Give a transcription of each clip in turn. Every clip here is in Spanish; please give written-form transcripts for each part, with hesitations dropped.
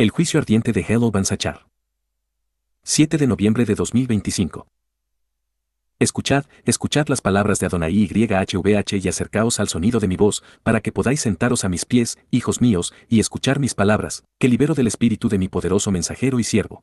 El juicio ardiente de Helo Bansachar. 7 de noviembre de 2025. Escuchad, escuchad las palabras de Adonai YHVH y acercaos al sonido de mi voz, para que podáis sentaros a mis pies, hijos míos, y escuchar mis palabras, que libero del espíritu de mi poderoso mensajero y siervo.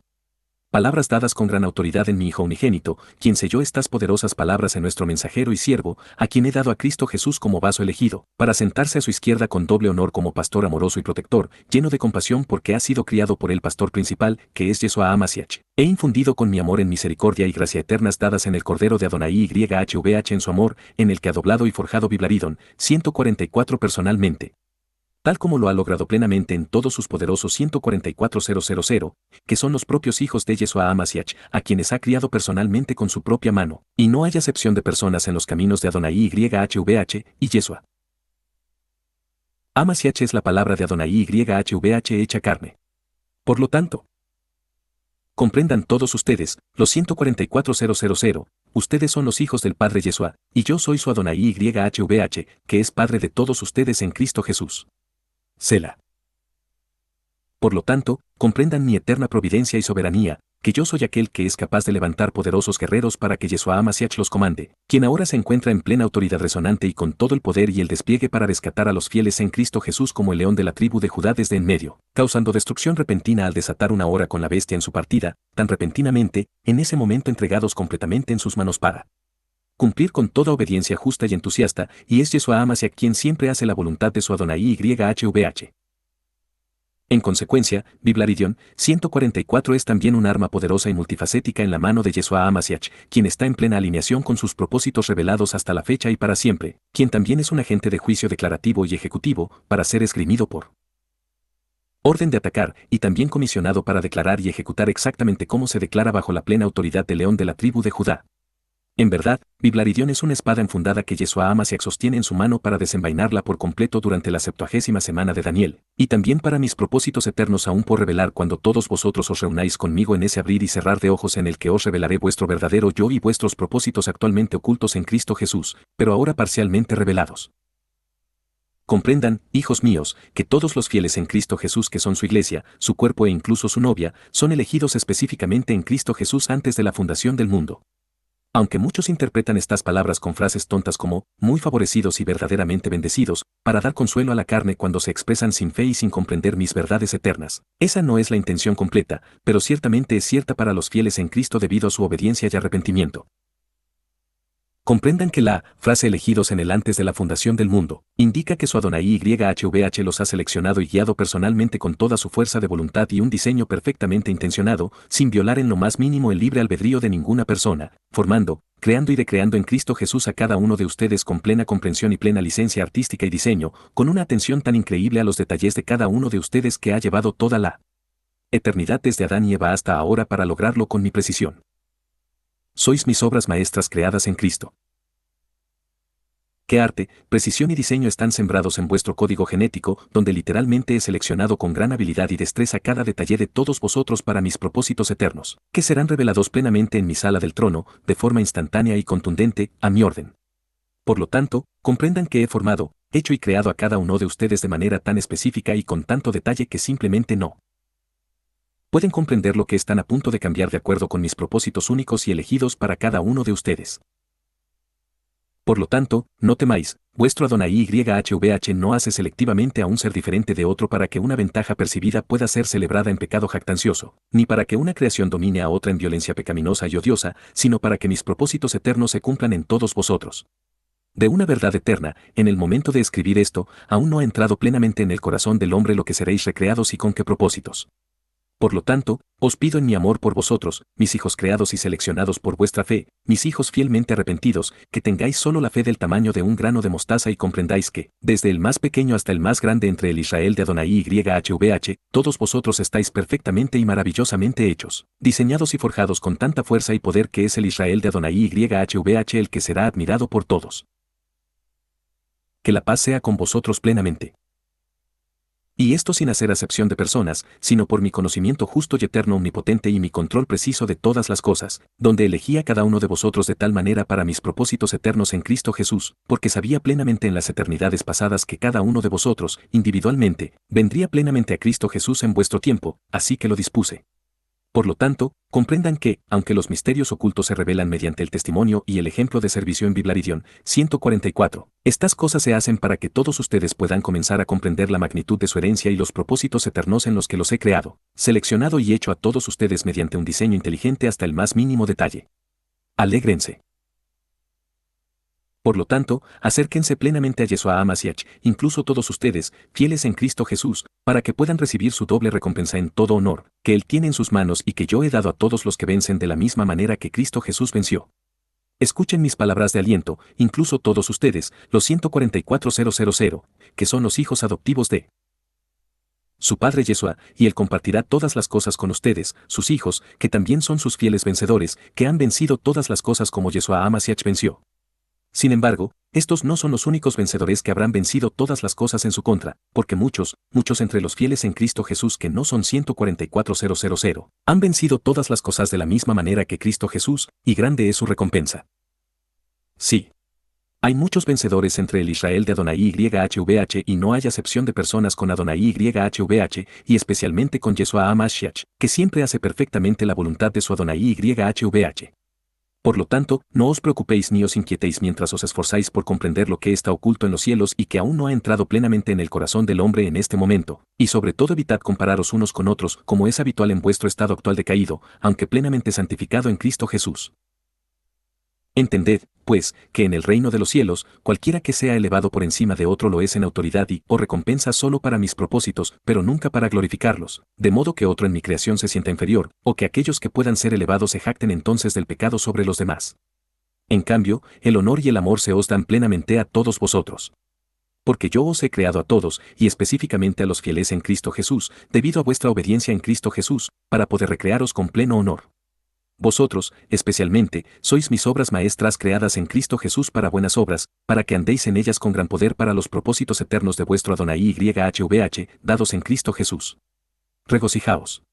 Palabras dadas con gran autoridad en mi Hijo unigénito, quien selló estas poderosas palabras en nuestro mensajero y siervo, a quien he dado a Cristo Jesús como vaso elegido, para sentarse a su izquierda con doble honor como pastor amoroso y protector, lleno de compasión porque ha sido criado por el pastor principal, que es Yeshua Amasiach. He infundido con mi amor en misericordia y gracia eternas dadas en el Cordero de Adonai YHVH en su amor, en el que ha doblado y forjado Biblaridon, 144 personalmente, tal como lo ha logrado plenamente en todos sus poderosos 144,000, que son los propios hijos de Yeshua Amasiach, a quienes ha criado personalmente con su propia mano, y no hay acepción de personas en los caminos de Adonai YHVH y Yeshua. Amasiach es la palabra de Adonai YHVH hecha carne. Por lo tanto, comprendan todos ustedes, los 144,000, ustedes son los hijos del Padre Yeshua, y yo soy su Adonai YHVH, que es Padre de todos ustedes en Cristo Jesús. Selah. Por lo tanto, comprendan mi eterna providencia y soberanía, que yo soy aquel que es capaz de levantar poderosos guerreros para que Yeshua Amasiach los comande, quien ahora se encuentra en plena autoridad resonante y con todo el poder y el despliegue para rescatar a los fieles en Cristo Jesús como el león de la tribu de Judá desde en medio, causando destrucción repentina al desatar una hora con la bestia en su partida, tan repentinamente, en ese momento entregados completamente en sus manos para cumplir con toda obediencia justa y entusiasta, y es Yeshua Amasiach quien siempre hace la voluntad de su Adonai YHVH. En consecuencia, Biblaridon 144 es también un arma poderosa y multifacética en la mano de Yeshua Amasiach, quien está en plena alineación con sus propósitos revelados hasta la fecha y para siempre, quien también es un agente de juicio declarativo y ejecutivo, para ser esgrimido por orden de atacar, y también comisionado para declarar y ejecutar exactamente como se declara bajo la plena autoridad del león de la tribu de Judá. En verdad, Biblaridon es una espada enfundada que Yeshua Amasiach sostiene en su mano para desenvainarla por completo durante la 70ª semana de Daniel, y también para mis propósitos eternos aún por revelar cuando todos vosotros os reunáis conmigo en ese abrir y cerrar de ojos en el que os revelaré vuestro verdadero yo y vuestros propósitos actualmente ocultos en Cristo Jesús, pero ahora parcialmente revelados. Comprendan, hijos míos, que todos los fieles en Cristo Jesús que son su iglesia, su cuerpo e incluso su novia, son elegidos específicamente en Cristo Jesús antes de la fundación del mundo. Aunque muchos interpretan estas palabras con frases tontas como, muy favorecidos y verdaderamente bendecidos, para dar consuelo a la carne cuando se expresan sin fe y sin comprender mis verdades eternas, esa no es la intención completa, pero ciertamente es cierta para los fieles en Cristo debido a su obediencia y arrepentimiento. Comprendan que la frase elegidos en el antes de la fundación del mundo indica que su Adonai YHVH los ha seleccionado y guiado personalmente con toda su fuerza de voluntad y un diseño perfectamente intencionado, sin violar en lo más mínimo el libre albedrío de ninguna persona, formando, creando y recreando en Cristo Jesús a cada uno de ustedes con plena comprensión y plena licencia artística y diseño, con una atención tan increíble a los detalles de cada uno de ustedes que ha llevado toda la eternidad desde Adán y Eva hasta ahora para lograrlo con mi precisión. Sois mis obras maestras creadas en Cristo. Qué arte, precisión y diseño están sembrados en vuestro código genético, donde literalmente he seleccionado con gran habilidad y destreza cada detalle de todos vosotros para mis propósitos eternos, que serán revelados plenamente en mi sala del trono, de forma instantánea y contundente, a mi orden. Por lo tanto, comprendan que he formado, hecho y creado a cada uno de ustedes de manera tan específica y con tanto detalle que simplemente no pueden comprender lo que están a punto de cambiar de acuerdo con mis propósitos únicos y elegidos para cada uno de ustedes. Por lo tanto, no temáis, vuestro Adonai YHVH no hace selectivamente a un ser diferente de otro para que una ventaja percibida pueda ser celebrada en pecado jactancioso, ni para que una creación domine a otra en violencia pecaminosa y odiosa, sino para que mis propósitos eternos se cumplan en todos vosotros. De una verdad eterna, en el momento de escribir esto, aún no ha entrado plenamente en el corazón del hombre lo que seréis recreados y con qué propósitos. Por lo tanto, os pido en mi amor por vosotros, mis hijos creados y seleccionados por vuestra fe, mis hijos fielmente arrepentidos, que tengáis solo la fe del tamaño de un grano de mostaza y comprendáis que, desde el más pequeño hasta el más grande entre el Israel de Adonai YHVH, todos vosotros estáis perfectamente y maravillosamente hechos, diseñados y forjados con tanta fuerza y poder que es el Israel de Adonai YHVH el que será admirado por todos. Que la paz sea con vosotros plenamente. Y esto sin hacer acepción de personas, sino por mi conocimiento justo y eterno omnipotente y mi control preciso de todas las cosas, donde elegí a cada uno de vosotros de tal manera para mis propósitos eternos en Cristo Jesús, porque sabía plenamente en las eternidades pasadas que cada uno de vosotros, individualmente, vendría plenamente a Cristo Jesús en vuestro tiempo, así que lo dispuse. Por lo tanto, comprendan que, aunque los misterios ocultos se revelan mediante el testimonio y el ejemplo de servicio en Biblaridion 144, estas cosas se hacen para que todos ustedes puedan comenzar a comprender la magnitud de su herencia y los propósitos eternos en los que los he creado, seleccionado y hecho a todos ustedes mediante un diseño inteligente hasta el más mínimo detalle. Alégrense. Por lo tanto, acérquense plenamente a Yeshua HaMashiach, incluso todos ustedes, fieles en Cristo Jesús, para que puedan recibir su doble recompensa en todo honor, que Él tiene en sus manos y que yo he dado a todos los que vencen de la misma manera que Cristo Jesús venció. Escuchen mis palabras de aliento, incluso todos ustedes, los 144,000, que son los hijos adoptivos de su Padre Yeshua, y Él compartirá todas las cosas con ustedes, sus hijos, que también son sus fieles vencedores, que han vencido todas las cosas como Yeshua HaMashiach venció. Sin embargo, estos no son los únicos vencedores que habrán vencido todas las cosas en su contra, porque muchos entre los fieles en Cristo Jesús que no son 144,000, han vencido todas las cosas de la misma manera que Cristo Jesús, y grande es su recompensa. Sí. Hay muchos vencedores entre el Israel de Adonai YHVH y no hay acepción de personas con Adonai YHVH y especialmente con Yeshua HaMashiach, que siempre hace perfectamente la voluntad de su Adonai YHVH. Por lo tanto, no os preocupéis ni os inquietéis mientras os esforzáis por comprender lo que está oculto en los cielos y que aún no ha entrado plenamente en el corazón del hombre en este momento, y sobre todo evitad compararos unos con otros como es habitual en vuestro estado actual decaído, aunque plenamente santificado en Cristo Jesús. Entended, pues, que en el reino de los cielos, cualquiera que sea elevado por encima de otro lo es en autoridad y o recompensa solo para mis propósitos, pero nunca para glorificarlos, de modo que otro en mi creación se sienta inferior, o que aquellos que puedan ser elevados se jacten entonces del pecado sobre los demás. En cambio, el honor y el amor se os dan plenamente a todos vosotros. Porque yo os he creado a todos, y específicamente a los fieles en Cristo Jesús, debido a vuestra obediencia en Cristo Jesús, para poder recrearos con pleno honor. Vosotros, especialmente, sois mis obras maestras creadas en Cristo Jesús para buenas obras, para que andéis en ellas con gran poder para los propósitos eternos de vuestro Adonai YHVH, dados en Cristo Jesús. Regocijaos.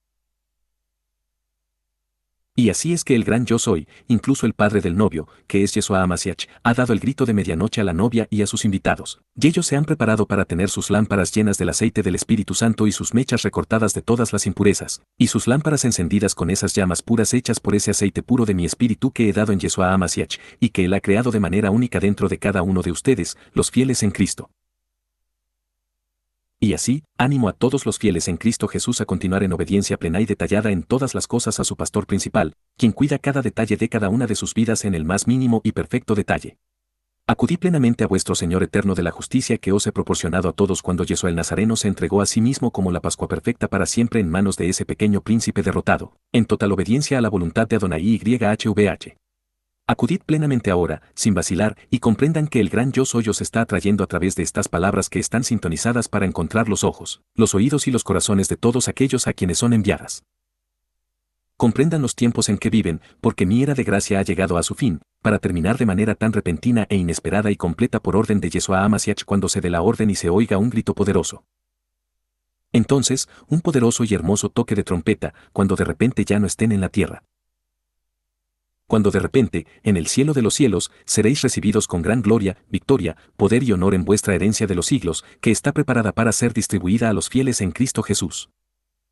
Y así es que el gran yo soy, incluso el padre del novio, que es Yeshua HaMashiach, ha dado el grito de medianoche a la novia y a sus invitados, y ellos se han preparado para tener sus lámparas llenas del aceite del Espíritu Santo y sus mechas recortadas de todas las impurezas, y sus lámparas encendidas con esas llamas puras hechas por ese aceite puro de mi Espíritu que he dado en Yeshua HaMashiach, y que Él ha creado de manera única dentro de cada uno de ustedes, los fieles en Cristo. Y así, ánimo a todos los fieles en Cristo Jesús a continuar en obediencia plena y detallada en todas las cosas a su pastor principal, quien cuida cada detalle de cada una de sus vidas en el más mínimo y perfecto detalle. Acudí plenamente a vuestro Señor eterno de la justicia que os he proporcionado a todos cuando Yeshua el Nazareno se entregó a sí mismo como la Pascua perfecta para siempre en manos de ese pequeño príncipe derrotado, en total obediencia a la voluntad de Adonai YHVH. Acudid plenamente ahora, sin vacilar, y comprendan que el gran yo soy os está atrayendo a través de estas palabras que están sintonizadas para encontrar los ojos, los oídos y los corazones de todos aquellos a quienes son enviadas. Comprendan los tiempos en que viven, porque mi era de gracia ha llegado a su fin, para terminar de manera tan repentina e inesperada y completa por orden de Yeshua HaMashiach cuando se dé la orden y se oiga un grito poderoso. Entonces, un poderoso y hermoso toque de trompeta, cuando de repente ya no estén en la tierra. Cuando de repente, en el cielo de los cielos, seréis recibidos con gran gloria, victoria, poder y honor en vuestra herencia de los siglos, que está preparada para ser distribuida a los fieles en Cristo Jesús.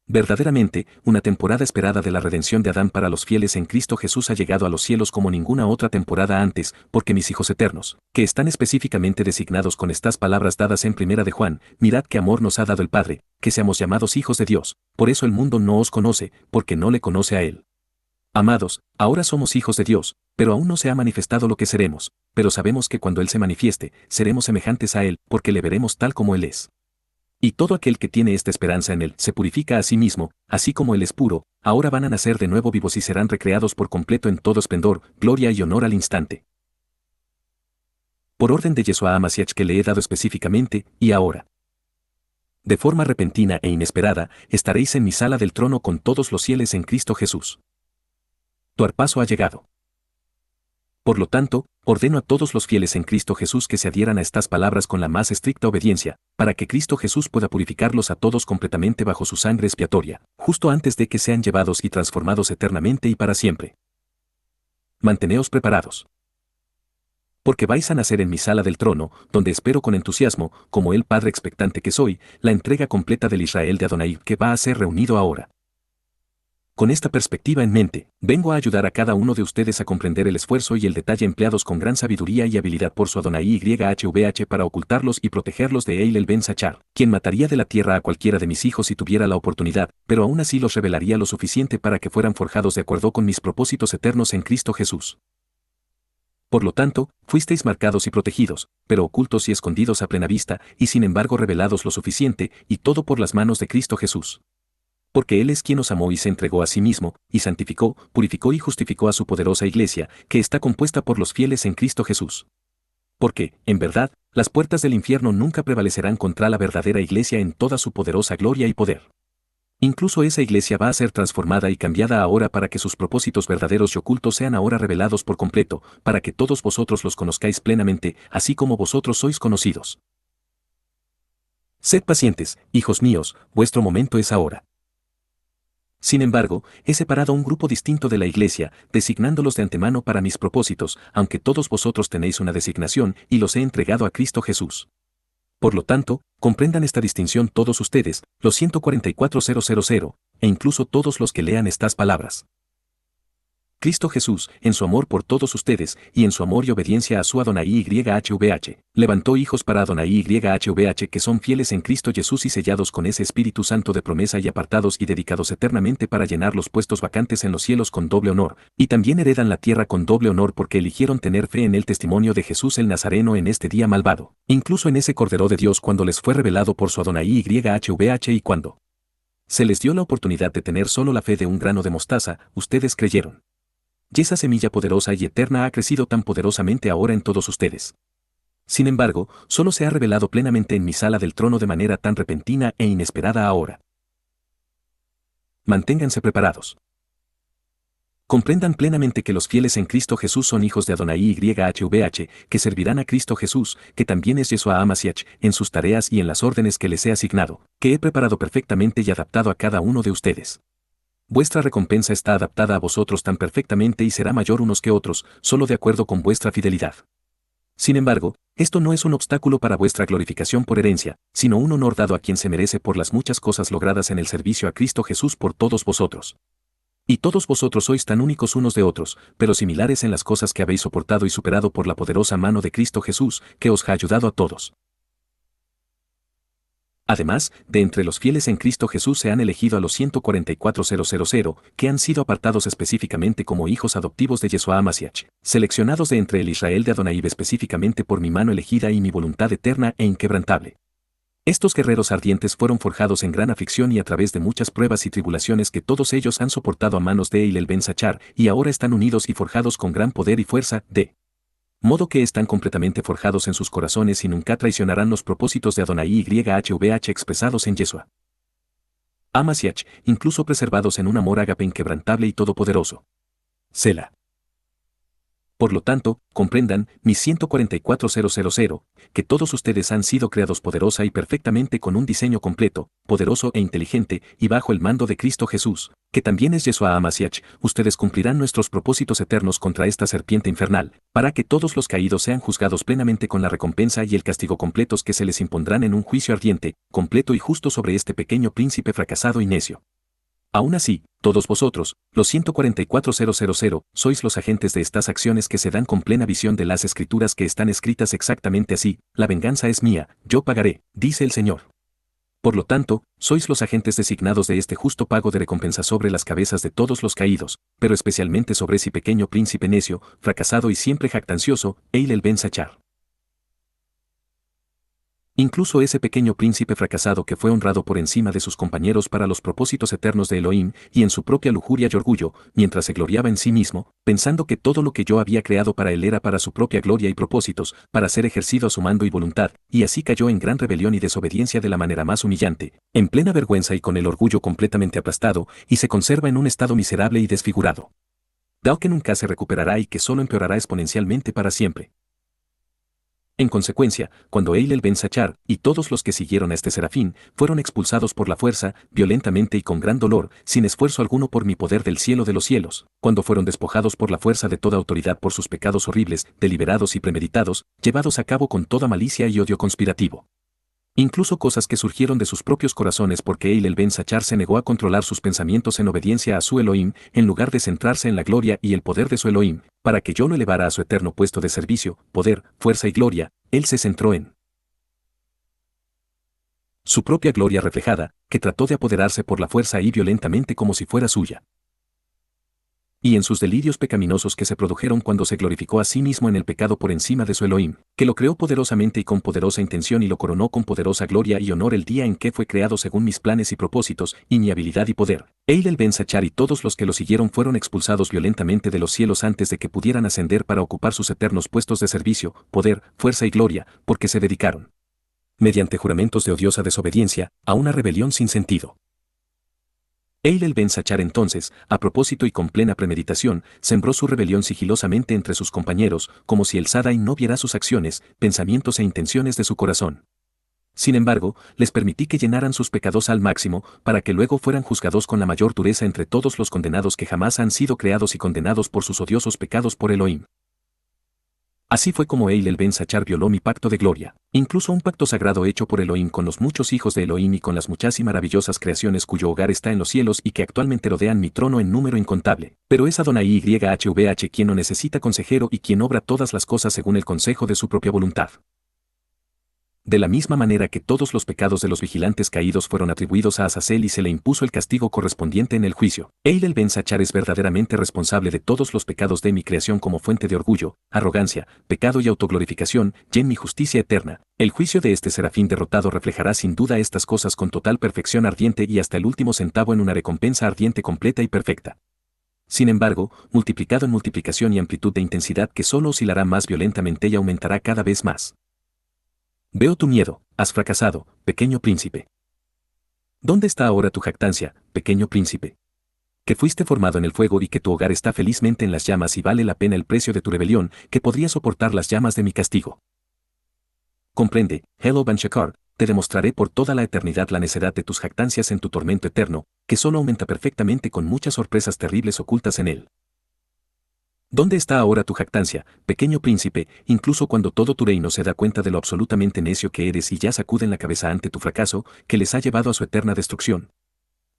Verdaderamente, una temporada esperada de la redención de Adán para los fieles en Cristo Jesús ha llegado a los cielos como ninguna otra temporada antes, porque mis hijos eternos, que están específicamente designados con estas palabras dadas en Primera de Juan, mirad qué amor nos ha dado el Padre, que seamos llamados hijos de Dios, por eso el mundo no os conoce, porque no le conoce a Él. Amados, ahora somos hijos de Dios, pero aún no se ha manifestado lo que seremos, pero sabemos que cuando Él se manifieste, seremos semejantes a Él, porque le veremos tal como Él es. Y todo aquel que tiene esta esperanza en Él se purifica a sí mismo, así como Él es puro, ahora van a nacer de nuevo vivos y serán recreados por completo en todo esplendor, gloria y honor al instante. Por orden de Yeshua HaMashiach que le he dado específicamente, y ahora. De forma repentina e inesperada, estaréis en mi sala del trono con todos los fieles en Cristo Jesús. Tu arpazo ha llegado. Por lo tanto, ordeno a todos los fieles en Cristo Jesús que se adhieran a estas palabras con la más estricta obediencia, para que Cristo Jesús pueda purificarlos a todos completamente bajo su sangre expiatoria, justo antes de que sean llevados y transformados eternamente y para siempre. Manteneos preparados. Porque vais a nacer en mi sala del trono, donde espero con entusiasmo, como el Padre expectante que soy, la entrega completa del Israel de Adonai que va a ser reunido ahora. Con esta perspectiva en mente, vengo a ayudar a cada uno de ustedes a comprender el esfuerzo y el detalle empleados con gran sabiduría y habilidad por su Adonai YHVH para ocultarlos y protegerlos de Eil el Ben Sachar, quien mataría de la tierra a cualquiera de mis hijos si tuviera la oportunidad, pero aún así los revelaría lo suficiente para que fueran forjados de acuerdo con mis propósitos eternos en Cristo Jesús. Por lo tanto, fuisteis marcados y protegidos, pero ocultos y escondidos a plena vista, y sin embargo revelados lo suficiente, y todo por las manos de Cristo Jesús. Porque Él es quien os amó y se entregó a sí mismo, y santificó, purificó y justificó a su poderosa iglesia, que está compuesta por los fieles en Cristo Jesús. Porque, en verdad, las puertas del infierno nunca prevalecerán contra la verdadera iglesia en toda su poderosa gloria y poder. Incluso esa iglesia va a ser transformada y cambiada ahora para que sus propósitos verdaderos y ocultos sean ahora revelados por completo, para que todos vosotros los conozcáis plenamente, así como vosotros sois conocidos. Sed pacientes, hijos míos, vuestro momento es ahora. Sin embargo, he separado un grupo distinto de la iglesia, designándolos de antemano para mis propósitos, aunque todos vosotros tenéis una designación, y los he entregado a Cristo Jesús. Por lo tanto, comprendan esta distinción todos ustedes, los 144,000, e incluso todos los que lean estas palabras. Cristo Jesús, en su amor por todos ustedes, y en su amor y obediencia a su Adonai YHVH, levantó hijos para Adonai YHVH que son fieles en Cristo Jesús y sellados con ese Espíritu Santo de promesa y apartados y dedicados eternamente para llenar los puestos vacantes en los cielos con doble honor, y también heredan la tierra con doble honor porque eligieron tener fe en el testimonio de Jesús el Nazareno en este día malvado, incluso en ese Cordero de Dios cuando les fue revelado por su Adonai YHVH y cuando se les dio la oportunidad de tener solo la fe de un grano de mostaza, ustedes creyeron. Y esa semilla poderosa y eterna ha crecido tan poderosamente ahora en todos ustedes. Sin embargo, solo se ha revelado plenamente en mi sala del trono de manera tan repentina e inesperada ahora. Manténganse preparados. Comprendan plenamente que los fieles en Cristo Jesús son hijos de Adonai YHVH, que servirán a Cristo Jesús, que también es Yeshua HaMashiach, en sus tareas y en las órdenes que les he asignado, que he preparado perfectamente y adaptado a cada uno de ustedes. Vuestra recompensa está adaptada a vosotros tan perfectamente y será mayor unos que otros, solo de acuerdo con vuestra fidelidad. Sin embargo, esto no es un obstáculo para vuestra glorificación por herencia, sino un honor dado a quien se merece por las muchas cosas logradas en el servicio a Cristo Jesús por todos vosotros. Y todos vosotros sois tan únicos unos de otros, pero similares en las cosas que habéis soportado y superado por la poderosa mano de Cristo Jesús, que os ha ayudado a todos. Además, de entre los fieles en Cristo Jesús se han elegido a los 144,000, que han sido apartados específicamente como hijos adoptivos de Yeshua HaMashiach, seleccionados de entre el Israel de Adonai específicamente por mi mano elegida y mi voluntad eterna e inquebrantable. Estos guerreros ardientes fueron forjados en gran aflicción y a través de muchas pruebas y tribulaciones que todos ellos han soportado a manos de Eil el Ben Sachar, y ahora están unidos y forjados con gran poder y fuerza, de modo que están completamente forjados en sus corazones y nunca traicionarán los propósitos de Adonai YHVH expresados en Yeshua HaMashiach, incluso preservados en un amor ágape inquebrantable y todopoderoso. Selah. Por lo tanto, comprendan, mis 144,000, que todos ustedes han sido creados poderosa y perfectamente con un diseño completo, poderoso e inteligente, y bajo el mando de Cristo Jesús, que también es Yeshua HaMashiach, ustedes cumplirán nuestros propósitos eternos contra esta serpiente infernal, para que todos los caídos sean juzgados plenamente con la recompensa y el castigo completos que se les impondrán en un juicio ardiente, completo y justo sobre este pequeño príncipe fracasado y necio. Aún así, todos vosotros, los 144,000, sois los agentes de estas acciones que se dan con plena visión de las escrituras que están escritas exactamente así, la venganza es mía, yo pagaré, dice el Señor. Por lo tanto, sois los agentes designados de este justo pago de recompensa sobre las cabezas de todos los caídos, pero especialmente sobre ese pequeño príncipe necio, fracasado y siempre jactancioso, Eil el Ben Sachar. Incluso ese pequeño príncipe fracasado que fue honrado por encima de sus compañeros para los propósitos eternos de Elohim, y en su propia lujuria y orgullo, mientras se gloriaba en sí mismo, pensando que todo lo que yo había creado para él era para su propia gloria y propósitos, para ser ejercido a su mando y voluntad, y así cayó en gran rebelión y desobediencia de la manera más humillante, en plena vergüenza y con el orgullo completamente aplastado, y se conserva en un estado miserable y desfigurado. dado que nunca se recuperará y que solo empeorará exponencialmente para siempre. En consecuencia, cuando Eilel Ben Sachar y todos los que siguieron a este serafín fueron expulsados por la fuerza, violentamente y con gran dolor, sin esfuerzo alguno por mi poder del cielo de los cielos, cuando fueron despojados por la fuerza de toda autoridad por sus pecados horribles, deliberados y premeditados, llevados a cabo con toda malicia y odio conspirativo. Incluso cosas que surgieron de sus propios corazones porque Eilel Ben Sachar se negó a controlar sus pensamientos en obediencia a su Elohim, en lugar de centrarse en la gloria y el poder de su Elohim, para que yo lo elevara a su eterno puesto de servicio, poder, fuerza y gloria, él se centró en su propia gloria reflejada, que trató de apoderarse por la fuerza y violentamente como si fuera suya. Y en sus delirios pecaminosos que se produjeron cuando se glorificó a sí mismo en el pecado por encima de su Elohim, que lo creó poderosamente y con poderosa intención y lo coronó con poderosa gloria y honor el día en que fue creado según mis planes y propósitos, y mi habilidad y poder. Eilel Ben Sachar y todos los que lo siguieron fueron expulsados violentamente de los cielos antes de que pudieran ascender para ocupar sus eternos puestos de servicio, poder, fuerza y gloria, porque se dedicaron, mediante juramentos de odiosa desobediencia, a una rebelión sin sentido. Eilel Ben Sachar entonces, a propósito y con plena premeditación, sembró su rebelión sigilosamente entre sus compañeros, como si el Sadai no viera sus acciones, pensamientos e intenciones de su corazón. Sin embargo, les permití que llenaran sus pecados al máximo, para que luego fueran juzgados con la mayor dureza entre todos los condenados que jamás han sido creados y condenados por sus odiosos pecados por Elohim. Así fue como Eilel Ben Sachar violó mi pacto de gloria, incluso un pacto sagrado hecho por Elohim con los muchos hijos de Elohim y con las muchas y maravillosas creaciones cuyo hogar está en los cielos y que actualmente rodean mi trono en número incontable. Pero es Adonai YHVH quien no necesita consejero y quien obra todas las cosas según el consejo de su propia voluntad. De la misma manera que todos los pecados de los vigilantes caídos fueron atribuidos a Azazel y se le impuso el castigo correspondiente en el juicio, Eilel Ben Sachar es verdaderamente responsable de todos los pecados de mi creación como fuente de orgullo, arrogancia, pecado y autoglorificación, y en mi justicia eterna. El juicio de este serafín derrotado reflejará sin duda estas cosas con total perfección ardiente y hasta el último centavo en una recompensa ardiente completa y perfecta. Sin embargo, multiplicado en multiplicación y amplitud de intensidad que solo oscilará más violentamente y aumentará cada vez más. Veo tu miedo, has fracasado, pequeño príncipe. ¿Dónde está ahora tu jactancia, pequeño príncipe? Que fuiste formado en el fuego y que tu hogar está felizmente en las llamas y vale la pena el precio de tu rebelión, que podría soportar las llamas de mi castigo. Comprende, Hello Ben Sachar, te demostraré por toda la eternidad la necedad de tus jactancias en tu tormento eterno, que solo aumenta perfectamente con muchas sorpresas terribles ocultas en él. ¿Dónde está ahora tu jactancia, pequeño príncipe, incluso cuando todo tu reino se da cuenta de lo absolutamente necio que eres y ya sacuden la cabeza ante tu fracaso, que les ha llevado a su eterna destrucción?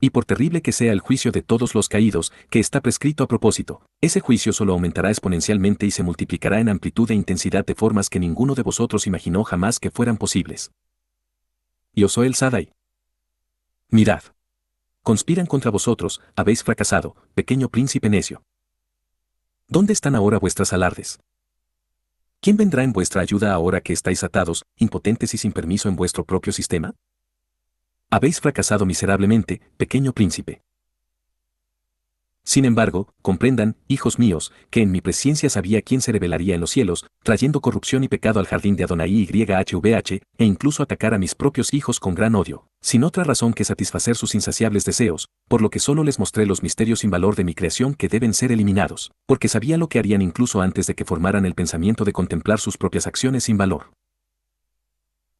Y por terrible que sea el juicio de todos los caídos, que está prescrito a propósito, ese juicio solo aumentará exponencialmente y se multiplicará en amplitud e intensidad de formas que ninguno de vosotros imaginó jamás que fueran posibles. Yo soy el Sadai. Mirad. Conspiran contra vosotros, habéis fracasado, pequeño príncipe necio. ¿Dónde están ahora vuestras alardes? ¿Quién vendrá en vuestra ayuda ahora que estáis atados, impotentes y sin permiso en vuestro propio sistema? Habéis fracasado miserablemente, pequeño príncipe. Sin embargo, comprendan, hijos míos, que en mi presencia sabía quién se rebelaría en los cielos, trayendo corrupción y pecado al jardín de Adonai YHVH, e incluso atacar a mis propios hijos con gran odio, sin otra razón que satisfacer sus insaciables deseos, por lo que solo les mostré los misterios sin valor de mi creación que deben ser eliminados, porque sabía lo que harían incluso antes de que formaran el pensamiento de contemplar sus propias acciones sin valor.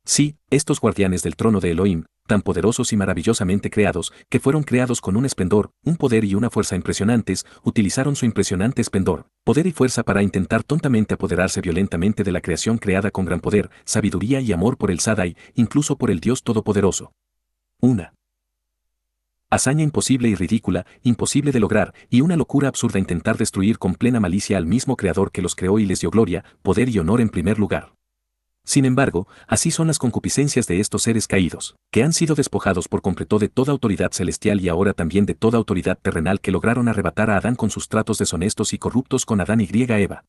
Sí, estos guardianes del trono de Elohim, tan poderosos y maravillosamente creados, que fueron creados con un esplendor, un poder y una fuerza impresionantes, utilizaron su impresionante esplendor, poder y fuerza para intentar tontamente apoderarse violentamente de la creación creada con gran poder, sabiduría y amor por el Sadai, incluso por el Dios Todopoderoso. Una hazaña imposible y ridícula, imposible de lograr, y una locura absurda intentar destruir con plena malicia al mismo Creador que los creó y les dio gloria, poder y honor en primer lugar. Sin embargo, así son las concupiscencias de estos seres caídos, que han sido despojados por completo de toda autoridad celestial y ahora también de toda autoridad terrenal que lograron arrebatar a Adán con sus tratos deshonestos y corruptos con Adán y Eva.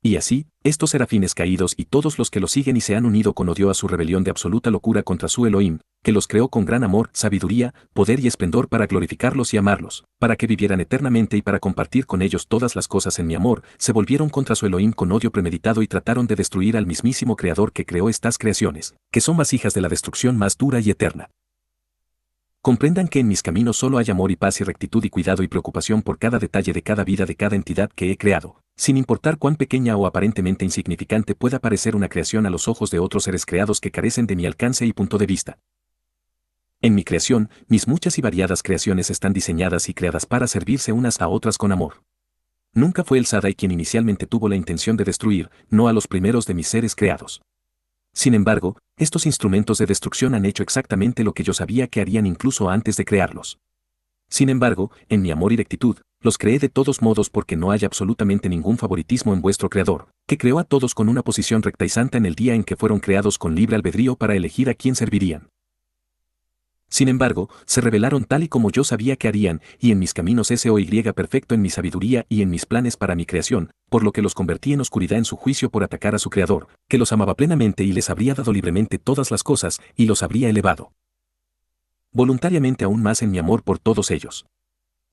Y así, estos serafines caídos y todos los que lo siguen y se han unido con odio a su rebelión de absoluta locura contra su Elohim, que los creó con gran amor, sabiduría, poder y esplendor para glorificarlos y amarlos, para que vivieran eternamente y para compartir con ellos todas las cosas en mi amor, se volvieron contra su Elohim con odio premeditado y trataron de destruir al mismísimo Creador que creó estas creaciones, que son vasijas de la destrucción más dura y eterna. Comprendan que en mis caminos solo hay amor y paz y rectitud y cuidado y preocupación por cada detalle de cada vida de cada entidad que he creado, sin importar cuán pequeña o aparentemente insignificante pueda parecer una creación a los ojos de otros seres creados que carecen de mi alcance y punto de vista. En mi creación, mis muchas y variadas creaciones están diseñadas y creadas para servirse unas a otras con amor. Nunca fue el Sadai quien inicialmente tuvo la intención de destruir, no a los primeros de mis seres creados. Sin embargo, estos instrumentos de destrucción han hecho exactamente lo que yo sabía que harían incluso antes de crearlos. Sin embargo, en mi amor y rectitud, los creé de todos modos porque no hay absolutamente ningún favoritismo en vuestro Creador, que creó a todos con una posición recta y santa en el día en que fueron creados con libre albedrío para elegir a quién servirían. Sin embargo, se revelaron tal y como yo sabía que harían, y en mis caminos SOY perfecto en mi sabiduría y en mis planes para mi creación, por lo que los convertí en oscuridad en su juicio por atacar a su Creador, que los amaba plenamente y les habría dado libremente todas las cosas, y los habría elevado voluntariamente aún más en mi amor por todos ellos.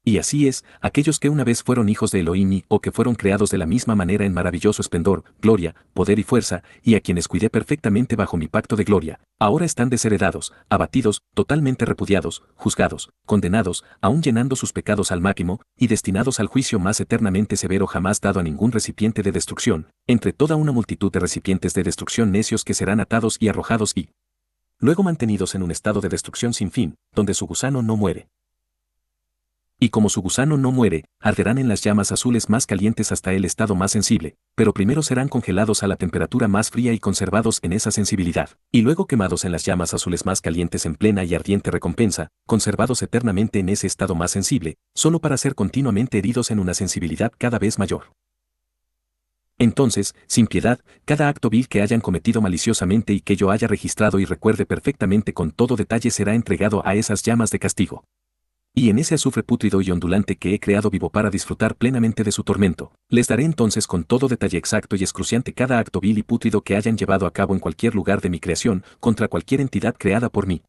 Y así es, aquellos que una vez fueron hijos de Elohim o que fueron creados de la misma manera en maravilloso esplendor, gloria, poder y fuerza, y a quienes cuidé perfectamente bajo mi pacto de gloria, ahora están desheredados, abatidos, totalmente repudiados, juzgados, condenados, aún llenando sus pecados al máximo, y destinados al juicio más eternamente severo jamás dado a ningún recipiente de destrucción, entre toda una multitud de recipientes de destrucción necios que serán atados y arrojados y luego mantenidos en un estado de destrucción sin fin, donde su gusano no muere. Y como su gusano no muere, arderán en las llamas azules más calientes hasta el estado más sensible, pero primero serán congelados a la temperatura más fría y conservados en esa sensibilidad, y luego quemados en las llamas azules más calientes en plena y ardiente recompensa, conservados eternamente en ese estado más sensible, solo para ser continuamente heridos en una sensibilidad cada vez mayor. Entonces, sin piedad, cada acto vil que hayan cometido maliciosamente y que yo haya registrado y recuerde perfectamente con todo detalle será entregado a esas llamas de castigo. Y en ese azufre pútrido y ondulante que he creado vivo para disfrutar plenamente de su tormento, les daré entonces con todo detalle exacto y excruciante cada acto vil y pútrido que hayan llevado a cabo en cualquier lugar de mi creación, contra cualquier entidad creada por mí.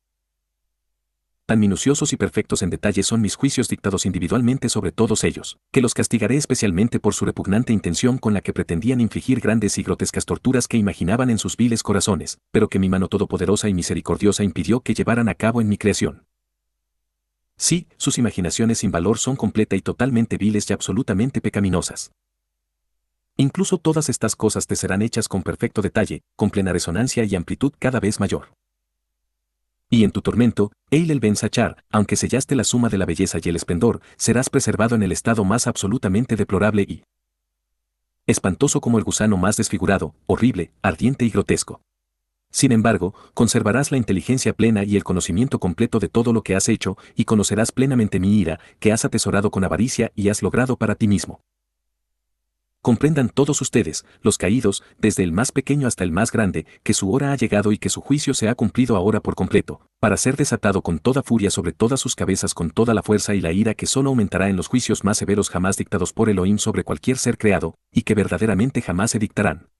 Tan minuciosos y perfectos en detalle son mis juicios dictados individualmente sobre todos ellos, que los castigaré especialmente por su repugnante intención con la que pretendían infligir grandes y grotescas torturas que imaginaban en sus viles corazones, pero que mi mano todopoderosa y misericordiosa impidió que llevaran a cabo en mi creación. Sí, sus imaginaciones sin valor son completa y totalmente viles y absolutamente pecaminosas. Incluso todas estas cosas te serán hechas con perfecto detalle, con plena resonancia y amplitud cada vez mayor. Y en tu tormento, Eilel Ben Sachar, aunque sellaste la suma de la belleza y el esplendor, serás preservado en el estado más absolutamente deplorable y espantoso como el gusano más desfigurado, horrible, ardiente y grotesco. Sin embargo, conservarás la inteligencia plena y el conocimiento completo de todo lo que has hecho, y conocerás plenamente mi ira, que has atesorado con avaricia y has logrado para ti mismo. Comprendan todos ustedes, los caídos, desde el más pequeño hasta el más grande, que su hora ha llegado y que su juicio se ha cumplido ahora por completo, para ser desatado con toda furia sobre todas sus cabezas con toda la fuerza y la ira que solo aumentará en los juicios más severos jamás dictados por Elohim sobre cualquier ser creado, y que verdaderamente jamás se dictarán.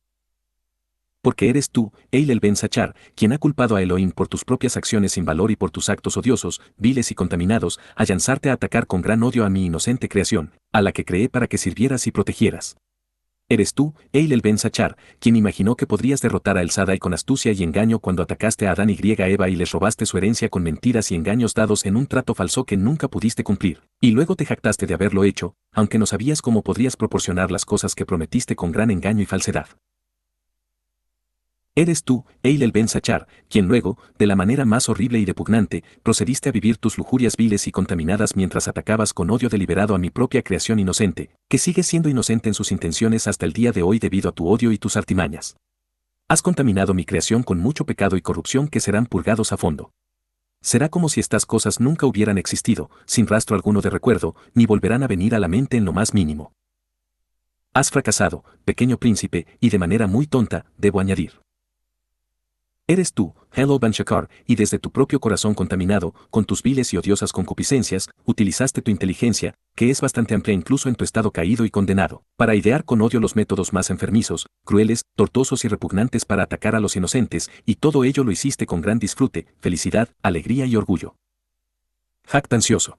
Porque eres tú, Eilel Ben Sachar, quien ha culpado a Elohim por tus propias acciones sin valor y por tus actos odiosos, viles y contaminados, a lanzarte a atacar con gran odio a mi inocente creación, a la que creé para que sirvieras y protegieras. Eres tú, Eilel Ben Sachar, quien imaginó que podrías derrotar a El Sadai con astucia y engaño cuando atacaste a Adán y Eva y les robaste su herencia con mentiras y engaños dados en un trato falso que nunca pudiste cumplir, y luego te jactaste de haberlo hecho, aunque no sabías cómo podrías proporcionar las cosas que prometiste con gran engaño y falsedad. Eres tú, Eilel Ben Sachar, quien luego, de la manera más horrible y repugnante, procediste a vivir tus lujurias viles y contaminadas mientras atacabas con odio deliberado a mi propia creación inocente, que sigue siendo inocente en sus intenciones hasta el día de hoy debido a tu odio y tus artimañas. Has contaminado mi creación con mucho pecado y corrupción que serán purgados a fondo. Será como si estas cosas nunca hubieran existido, sin rastro alguno de recuerdo, ni volverán a venir a la mente en lo más mínimo. Has fracasado, pequeño príncipe, y de manera muy tonta, debo añadir. Eres tú, Hello Ben Shakar, y desde tu propio corazón contaminado, con tus viles y odiosas concupiscencias, utilizaste tu inteligencia, que es bastante amplia incluso en tu estado caído y condenado, para idear con odio los métodos más enfermizos, crueles, tortuosos y repugnantes para atacar a los inocentes, y todo ello lo hiciste con gran disfrute, felicidad, alegría y orgullo. Jactancioso.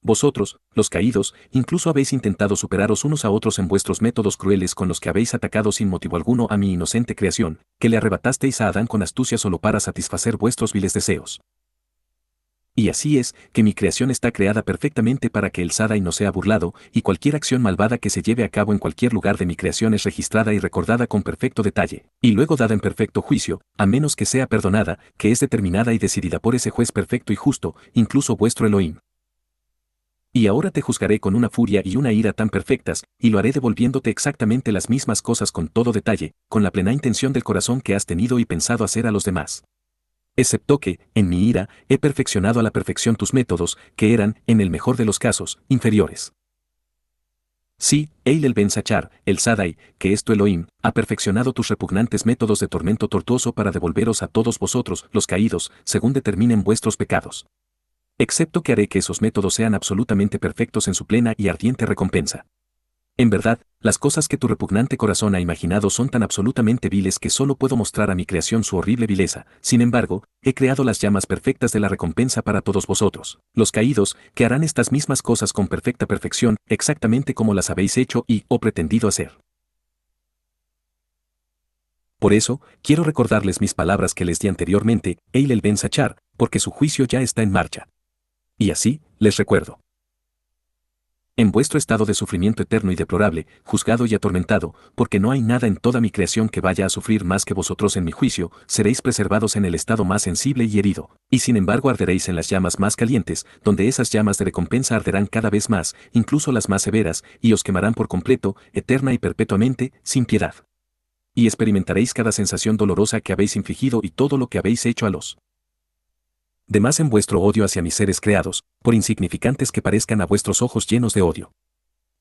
Vosotros, los caídos, incluso habéis intentado superaros unos a otros en vuestros métodos crueles con los que habéis atacado sin motivo alguno a mi inocente creación, que le arrebatasteis a Adán con astucia solo para satisfacer vuestros viles deseos. Y así es, que mi creación está creada perfectamente para que el Sadai no sea burlado, y cualquier acción malvada que se lleve a cabo en cualquier lugar de mi creación es registrada y recordada con perfecto detalle, y luego dada en perfecto juicio, a menos que sea perdonada, que es determinada y decidida por ese juez perfecto y justo, incluso vuestro Elohim. Y ahora te juzgaré con una furia y una ira tan perfectas, y lo haré devolviéndote exactamente las mismas cosas con todo detalle, con la plena intención del corazón que has tenido y pensado hacer a los demás. Excepto que, en mi ira, he perfeccionado a la perfección tus métodos, que eran, en el mejor de los casos, inferiores. Sí, Eilel Ben Sachar, el Sadai, que es tu Elohim, ha perfeccionado tus repugnantes métodos de tormento tortuoso para devolveros a todos vosotros, los caídos, según determinen vuestros pecados. Excepto que haré que esos métodos sean absolutamente perfectos en su plena y ardiente recompensa. En verdad, las cosas que tu repugnante corazón ha imaginado son tan absolutamente viles que solo puedo mostrar a mi creación su horrible vileza. Sin embargo, he creado las llamas perfectas de la recompensa para todos vosotros, los caídos, que harán estas mismas cosas con perfecta perfección, exactamente como las habéis hecho y o pretendido hacer. Por eso, quiero recordarles mis palabras que les di anteriormente, Eilel Ben Sachar, porque su juicio ya está en marcha. Y así, les recuerdo. En vuestro estado de sufrimiento eterno y deplorable, juzgado y atormentado, porque no hay nada en toda mi creación que vaya a sufrir más que vosotros en mi juicio, seréis preservados en el estado más sensible y herido, y sin embargo arderéis en las llamas más calientes, donde esas llamas de recompensa arderán cada vez más, incluso las más severas, y os quemarán por completo, eterna y perpetuamente, sin piedad. Y experimentaréis cada sensación dolorosa que habéis infligido y todo lo que habéis hecho a los demás en vuestro odio hacia mis seres creados, por insignificantes que parezcan a vuestros ojos llenos de odio.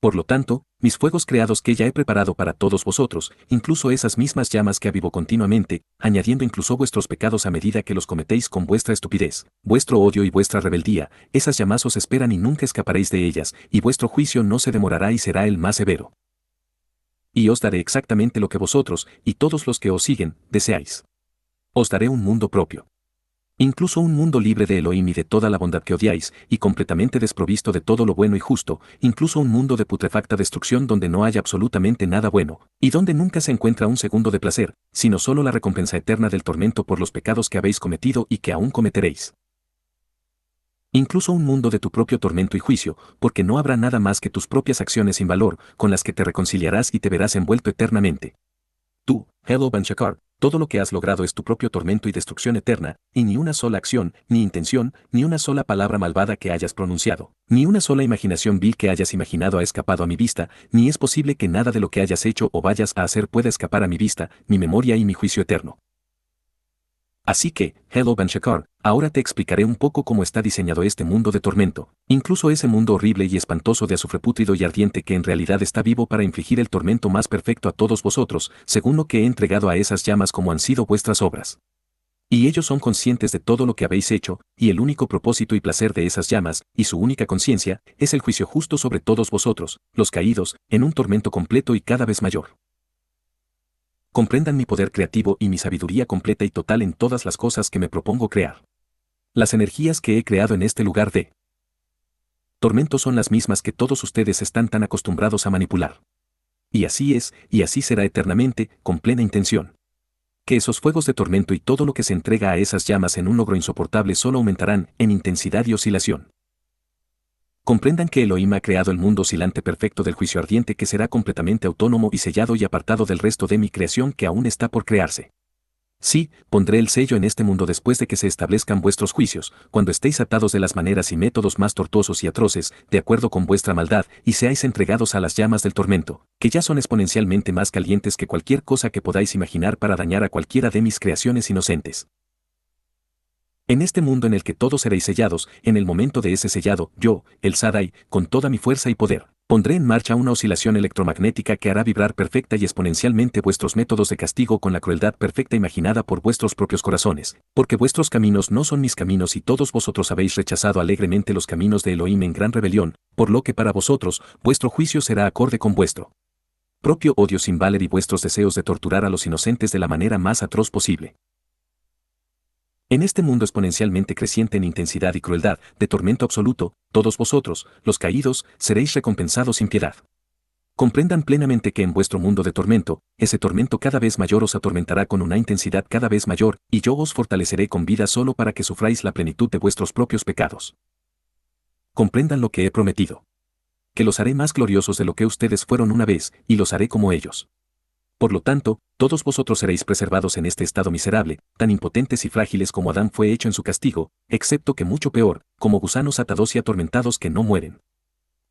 Por lo tanto, mis fuegos creados que ya he preparado para todos vosotros, incluso esas mismas llamas que avivo continuamente, añadiendo incluso vuestros pecados a medida que los cometéis con vuestra estupidez, vuestro odio y vuestra rebeldía, esas llamas os esperan y nunca escaparéis de ellas, y vuestro juicio no se demorará y será el más severo. Y os daré exactamente lo que vosotros, y todos los que os siguen, deseáis. Os daré un mundo propio. Incluso un mundo libre de Elohim y de toda la bondad que odiáis, y completamente desprovisto de todo lo bueno y justo, incluso un mundo de putrefacta destrucción donde no haya absolutamente nada bueno, y donde nunca se encuentra un segundo de placer, sino solo la recompensa eterna del tormento por los pecados que habéis cometido y que aún cometeréis. Incluso un mundo de tu propio tormento y juicio, porque no habrá nada más que tus propias acciones sin valor, con las que te reconciliarás y te verás envuelto eternamente. Tú, Hello Ben Shakar, todo lo que has logrado es tu propio tormento y destrucción eterna, y ni una sola acción, ni intención, ni una sola palabra malvada que hayas pronunciado, ni una sola imaginación vil que hayas imaginado ha escapado a mi vista, ni es posible que nada de lo que hayas hecho o vayas a hacer pueda escapar a mi vista, mi memoria y mi juicio eterno. Así que, Hello Ben Shakar, ahora te explicaré un poco cómo está diseñado este mundo de tormento, incluso ese mundo horrible y espantoso de azufre pútrido y ardiente que en realidad está vivo para infligir el tormento más perfecto a todos vosotros, según lo que he entregado a esas llamas como han sido vuestras obras. Y ellos son conscientes de todo lo que habéis hecho, y el único propósito y placer de esas llamas, y su única conciencia, es el juicio justo sobre todos vosotros, los caídos, en un tormento completo y cada vez mayor. Comprendan mi poder creativo y mi sabiduría completa y total en todas las cosas que me propongo crear. Las energías que he creado en este lugar de tormento son las mismas que todos ustedes están tan acostumbrados a manipular. Y así es, y así será eternamente, con plena intención. Que esos fuegos de tormento y todo lo que se entrega a esas llamas en un logro insoportable solo aumentarán en intensidad y oscilación. Comprendan que Elohim ha creado el mundo oscilante perfecto del juicio ardiente que será completamente autónomo y sellado y apartado del resto de mi creación que aún está por crearse. Sí, pondré el sello en este mundo después de que se establezcan vuestros juicios, cuando estéis atados de las maneras y métodos más tortuosos y atroces, de acuerdo con vuestra maldad, y seáis entregados a las llamas del tormento, que ya son exponencialmente más calientes que cualquier cosa que podáis imaginar para dañar a cualquiera de mis creaciones inocentes. En este mundo en el que todos seréis sellados, en el momento de ese sellado, yo, el Sadai, con toda mi fuerza y poder, pondré en marcha una oscilación electromagnética que hará vibrar perfecta y exponencialmente vuestros métodos de castigo con la crueldad perfecta imaginada por vuestros propios corazones, porque vuestros caminos no son mis caminos y todos vosotros habéis rechazado alegremente los caminos de Elohim en gran rebelión, por lo que para vosotros, vuestro juicio será acorde con vuestro propio odio sin valer y vuestros deseos de torturar a los inocentes de la manera más atroz posible. En este mundo exponencialmente creciente en intensidad y crueldad, de tormento absoluto, todos vosotros, los caídos, seréis recompensados sin piedad. Comprendan plenamente que en vuestro mundo de tormento, ese tormento cada vez mayor os atormentará con una intensidad cada vez mayor, y yo os fortaleceré con vida solo para que sufráis la plenitud de vuestros propios pecados. Comprendan lo que he prometido. Que los haré más gloriosos de lo que ustedes fueron una vez, y los haré como ellos. Por lo tanto, todos vosotros seréis preservados en este estado miserable, tan impotentes y frágiles como Adán fue hecho en su castigo, excepto que mucho peor, como gusanos atados y atormentados que no mueren.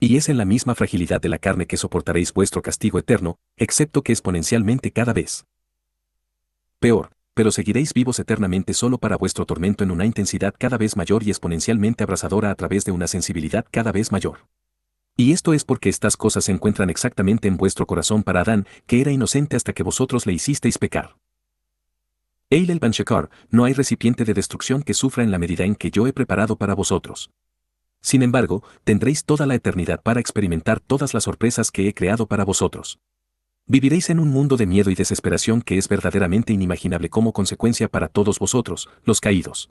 Y es en la misma fragilidad de la carne que soportaréis vuestro castigo eterno, excepto que exponencialmente cada vez peor, pero seguiréis vivos eternamente solo para vuestro tormento en una intensidad cada vez mayor y exponencialmente abrasadora a través de una sensibilidad cada vez mayor. Y esto es porque estas cosas se encuentran exactamente en vuestro corazón para Adán, que era inocente hasta que vosotros le hicisteis pecar. Eil el Banshekar, no hay recipiente de destrucción que sufra en la medida en que yo he preparado para vosotros. Sin embargo, tendréis toda la eternidad para experimentar todas las sorpresas que he creado para vosotros. Viviréis en un mundo de miedo y desesperación que es verdaderamente inimaginable como consecuencia para todos vosotros, los caídos.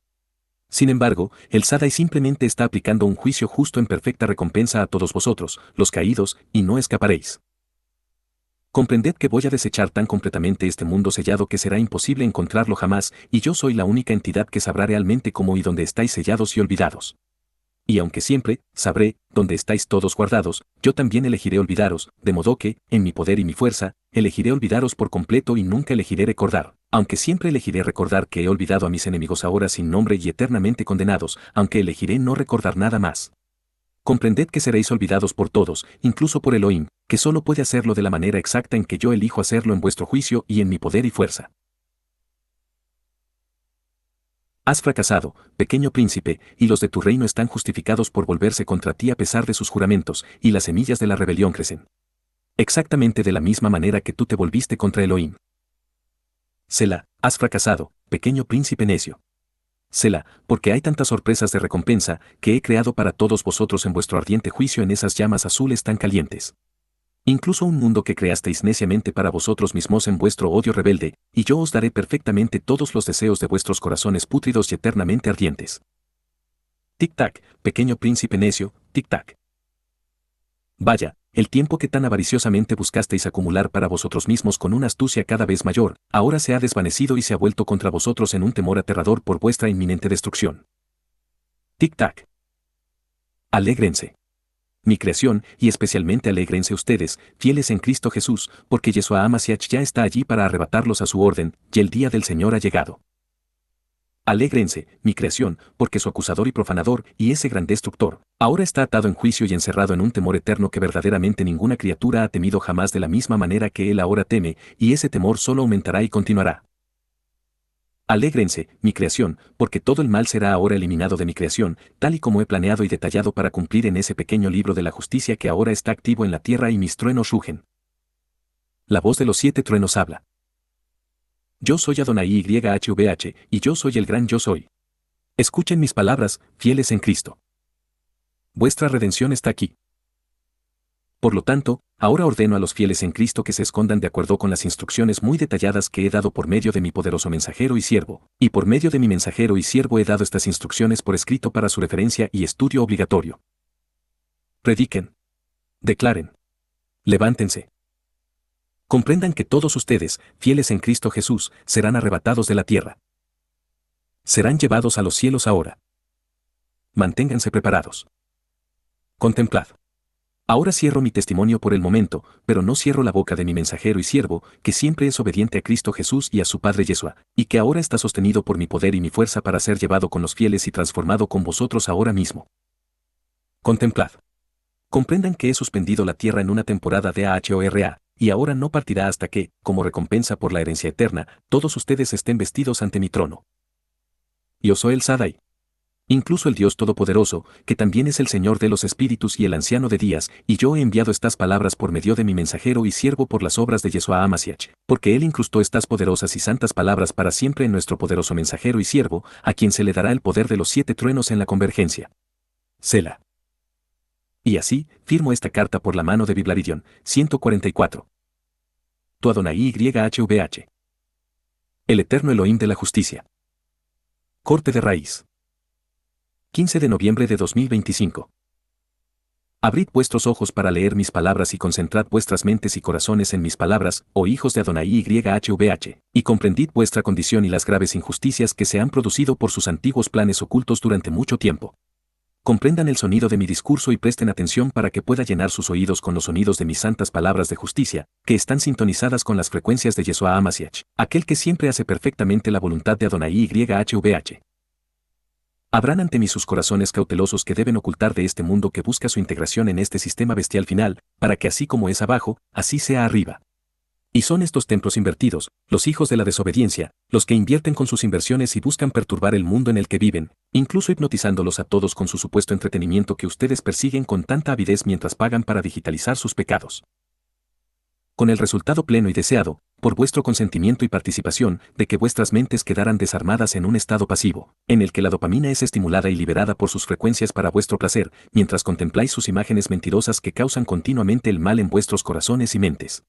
Sin embargo, el Shaddai simplemente está aplicando un juicio justo en perfecta recompensa a todos vosotros, los caídos, y no escaparéis. Comprended que voy a desechar tan completamente este mundo sellado que será imposible encontrarlo jamás, y yo soy la única entidad que sabrá realmente cómo y dónde estáis sellados y olvidados. Y aunque siempre sabré dónde estáis todos guardados, yo también elegiré olvidaros, de modo que, en mi poder y mi fuerza, elegiré olvidaros por completo y nunca elegiré recordar, aunque siempre elegiré recordar que he olvidado a mis enemigos ahora sin nombre y eternamente condenados, aunque elegiré no recordar nada más. Comprended que seréis olvidados por todos, incluso por Elohim, que solo puede hacerlo de la manera exacta en que yo elijo hacerlo en vuestro juicio y en mi poder y fuerza. Has fracasado, pequeño príncipe, y los de tu reino están justificados por volverse contra ti a pesar de sus juramentos, y las semillas de la rebelión crecen. Exactamente de la misma manera que tú te volviste contra Elohim. Selah, has fracasado, pequeño príncipe necio. Selah, porque hay tantas sorpresas de recompensa que he creado para todos vosotros en vuestro ardiente juicio en esas llamas azules tan calientes. Incluso un mundo que creasteis neciamente para vosotros mismos en vuestro odio rebelde, y yo os daré perfectamente todos los deseos de vuestros corazones pútridos y eternamente ardientes. Tic-tac, pequeño príncipe necio, tic-tac. Vaya, el tiempo que tan avariciosamente buscasteis acumular para vosotros mismos con una astucia cada vez mayor, ahora se ha desvanecido y se ha vuelto contra vosotros en un temor aterrador por vuestra inminente destrucción. Tic-tac. Alégrense. Mi creación, y especialmente alégrense ustedes, fieles en Cristo Jesús, porque Yeshua HaMashiach ya está allí para arrebatarlos a su orden, y el día del Señor ha llegado. Alégrense, mi creación, porque su acusador y profanador, y ese gran destructor, ahora está atado en juicio y encerrado en un temor eterno que verdaderamente ninguna criatura ha temido jamás de la misma manera que él ahora teme, y ese temor solo aumentará y continuará. Alégrense, mi creación, porque todo el mal será ahora eliminado de mi creación, tal y como he planeado y detallado para cumplir en ese pequeño libro de la justicia que ahora está activo en la tierra y mis truenos rugen. La voz de los 7 truenos habla. Yo soy Adonai YHVH, y yo soy el gran yo soy. Escuchen mis palabras, fieles en Cristo. Vuestra redención está aquí. Por lo tanto, ahora ordeno a los fieles en Cristo que se escondan de acuerdo con las instrucciones muy detalladas que he dado por medio de mi poderoso mensajero y siervo, y por medio de mi mensajero y siervo he dado estas instrucciones por escrito para su referencia y estudio obligatorio. Prediquen. Declaren. Levántense. Comprendan que todos ustedes, fieles en Cristo Jesús, serán arrebatados de la tierra. Serán llevados a los cielos ahora. Manténganse preparados. Contemplad. Ahora cierro mi testimonio por el momento, pero no cierro la boca de mi mensajero y siervo, que siempre es obediente a Cristo Jesús y a su Padre Yeshua, y que ahora está sostenido por mi poder y mi fuerza para ser llevado con los fieles y transformado con vosotros ahora mismo. Contemplad. Comprendan que he suspendido la tierra en una temporada de AHORA, y ahora no partirá hasta que, como recompensa por la herencia eterna, todos ustedes estén vestidos ante mi trono. Yo soy el Shaddai. Incluso el Dios Todopoderoso, que también es el Señor de los Espíritus y el Anciano de Días, y yo he enviado estas palabras por medio de mi mensajero y siervo por las obras de Yeshua HaMashiach, porque Él incrustó estas poderosas y santas palabras para siempre en nuestro poderoso mensajero y siervo, a quien se le dará el poder de los 7 truenos en la convergencia. Selah. Y así, firmo esta carta por la mano de Biblaridion, 144. Tu Adonai YHVH. El eterno Elohim de la justicia. Corte de raíz. 15 de noviembre de 2025. Abrid vuestros ojos para leer mis palabras y concentrad vuestras mentes y corazones en mis palabras, oh hijos de Adonai YHWH, y comprendid vuestra condición y las graves injusticias que se han producido por sus antiguos planes ocultos durante mucho tiempo. Comprendan el sonido de mi discurso y presten atención para que pueda llenar sus oídos con los sonidos de mis santas palabras de justicia, que están sintonizadas con las frecuencias de Yeshua HaMashiach, aquel que siempre hace perfectamente la voluntad de Adonai YHWH. Habrán ante mí sus corazones cautelosos que deben ocultar de este mundo que busca su integración en este sistema bestial final, para que así como es abajo, así sea arriba. Y son estos templos invertidos, los hijos de la desobediencia, los que invierten con sus inversiones y buscan perturbar el mundo en el que viven, incluso hipnotizándolos a todos con su supuesto entretenimiento que ustedes persiguen con tanta avidez mientras pagan para digitalizar sus pecados. Con el resultado pleno y deseado, por vuestro consentimiento y participación, de que vuestras mentes quedaran desarmadas en un estado pasivo, en el que la dopamina es estimulada y liberada por sus frecuencias para vuestro placer, mientras contempláis sus imágenes mentirosas que causan continuamente el mal en vuestros corazones y mentes.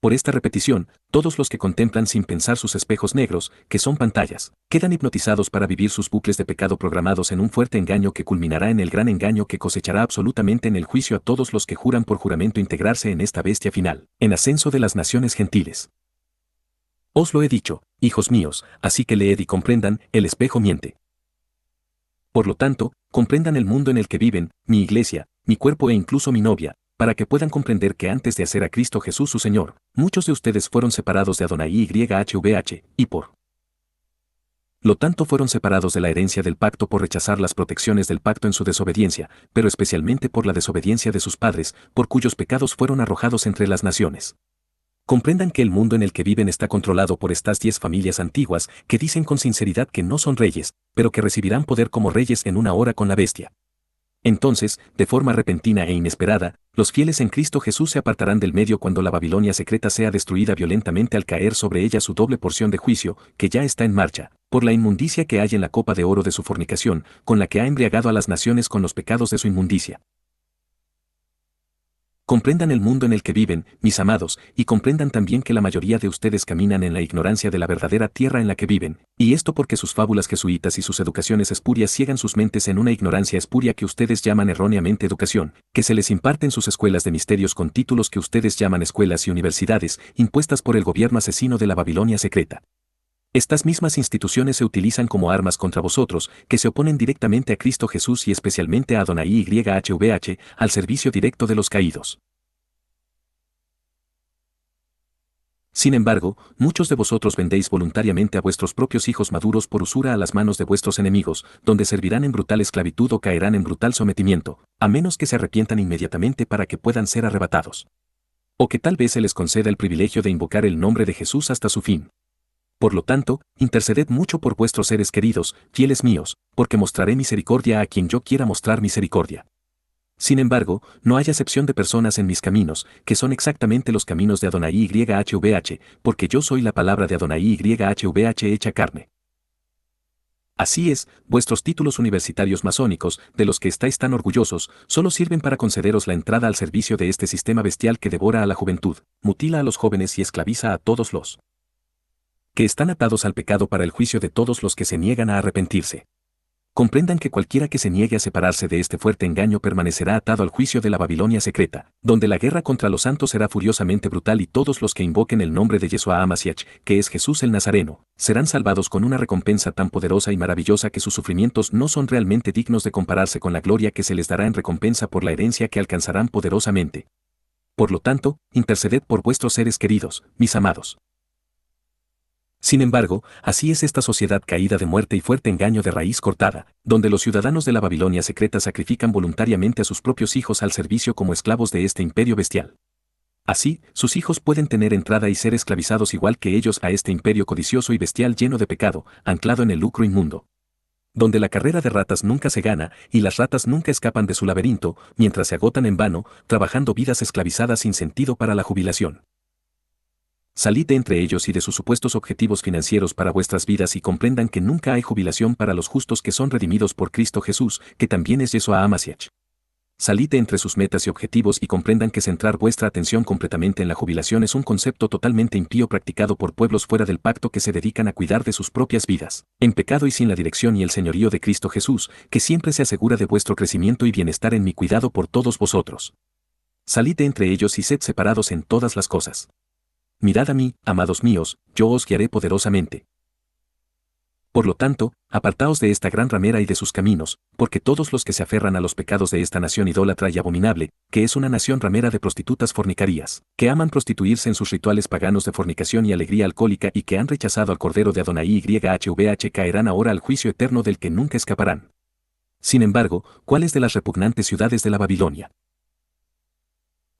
Por esta repetición, todos los que contemplan sin pensar sus espejos negros, que son pantallas, quedan hipnotizados para vivir sus bucles de pecado programados en un fuerte engaño que culminará en el gran engaño que cosechará absolutamente en el juicio a todos los que juran por juramento integrarse en esta bestia final, en ascenso de las naciones gentiles. Os lo he dicho, hijos míos, así que leed y comprendan, el espejo miente. Por lo tanto, comprendan el mundo en el que viven, mi iglesia, mi cuerpo e incluso mi novia, para que puedan comprender que antes de hacer a Cristo Jesús su Señor, muchos de ustedes fueron separados de Adonai YHWH, y por lo tanto fueron separados de la herencia del pacto por rechazar las protecciones del pacto en su desobediencia, pero especialmente por la desobediencia de sus padres, por cuyos pecados fueron arrojados entre las naciones. Comprendan que el mundo en el que viven está controlado por estas 10 familias antiguas que dicen con sinceridad que no son reyes, pero que recibirán poder como reyes en una hora con la bestia. Entonces, de forma repentina e inesperada, los fieles en Cristo Jesús se apartarán del medio cuando la Babilonia secreta sea destruida violentamente al caer sobre ella su doble porción de juicio, que ya está en marcha, por la inmundicia que hay en la copa de oro de su fornicación, con la que ha embriagado a las naciones con los pecados de su inmundicia. Comprendan el mundo en el que viven, mis amados, y comprendan también que la mayoría de ustedes caminan en la ignorancia de la verdadera tierra en la que viven, y esto porque sus fábulas jesuitas y sus educaciones espurias ciegan sus mentes en una ignorancia espuria que ustedes llaman erróneamente educación, que se les imparte en sus escuelas de misterios con títulos que ustedes llaman escuelas y universidades, impuestas por el gobierno asesino de la Babilonia secreta. Estas mismas instituciones se utilizan como armas contra vosotros, que se oponen directamente a Cristo Jesús y especialmente a Adonai YHWH, al servicio directo de los caídos. Sin embargo, muchos de vosotros vendéis voluntariamente a vuestros propios hijos maduros por usura a las manos de vuestros enemigos, donde servirán en brutal esclavitud o caerán en brutal sometimiento, a menos que se arrepientan inmediatamente para que puedan ser arrebatados. O que tal vez se les conceda el privilegio de invocar el nombre de Jesús hasta su fin. Por lo tanto, interceded mucho por vuestros seres queridos, fieles míos, porque mostraré misericordia a quien yo quiera mostrar misericordia. Sin embargo, no hay acepción de personas en mis caminos, que son exactamente los caminos de Adonai YHWH, porque yo soy la palabra de Adonai YHWH hecha carne. Así es, vuestros títulos universitarios masónicos, de los que estáis tan orgullosos, solo sirven para concederos la entrada al servicio de este sistema bestial que devora a la juventud, mutila a los jóvenes y esclaviza a todos los que están atados al pecado para el juicio de todos los que se niegan a arrepentirse. Comprendan que cualquiera que se niegue a separarse de este fuerte engaño permanecerá atado al juicio de la Babilonia secreta, donde la guerra contra los santos será furiosamente brutal y todos los que invoquen el nombre de Yeshua HaMashiach, que es Jesús el Nazareno, serán salvados con una recompensa tan poderosa y maravillosa que sus sufrimientos no son realmente dignos de compararse con la gloria que se les dará en recompensa por la herencia que alcanzarán poderosamente. Por lo tanto, interceded por vuestros seres queridos, mis amados. Sin embargo, así es esta sociedad caída de muerte y fuerte engaño de raíz cortada, donde los ciudadanos de la Babilonia secreta sacrifican voluntariamente a sus propios hijos al servicio como esclavos de este imperio bestial. Así, sus hijos pueden tener entrada y ser esclavizados igual que ellos a este imperio codicioso y bestial lleno de pecado, anclado en el lucro inmundo. Donde la carrera de ratas nunca se gana, y las ratas nunca escapan de su laberinto, mientras se agotan en vano, trabajando vidas esclavizadas sin sentido para la jubilación. Salid de entre ellos y de sus supuestos objetivos financieros para vuestras vidas y comprendan que nunca hay jubilación para los justos que son redimidos por Cristo Jesús, que también es Yeshua HaMashiach. Salid de entre sus metas y objetivos y comprendan que centrar vuestra atención completamente en la jubilación es un concepto totalmente impío practicado por pueblos fuera del pacto que se dedican a cuidar de sus propias vidas, en pecado y sin la dirección y el señorío de Cristo Jesús, que siempre se asegura de vuestro crecimiento y bienestar en mi cuidado por todos vosotros. Salid de entre ellos y sed separados en todas las cosas. Mirad a mí, amados míos, yo os guiaré poderosamente. Por lo tanto, apartaos de esta gran ramera y de sus caminos, porque todos los que se aferran a los pecados de esta nación idólatra y abominable, que es una nación ramera de prostitutas fornicarías, que aman prostituirse en sus rituales paganos de fornicación y alegría alcohólica y que han rechazado al Cordero de Adonai YHVH, caerán ahora al juicio eterno del que nunca escaparán. Sin embargo, ¿cuáles de las repugnantes ciudades de la Babilonia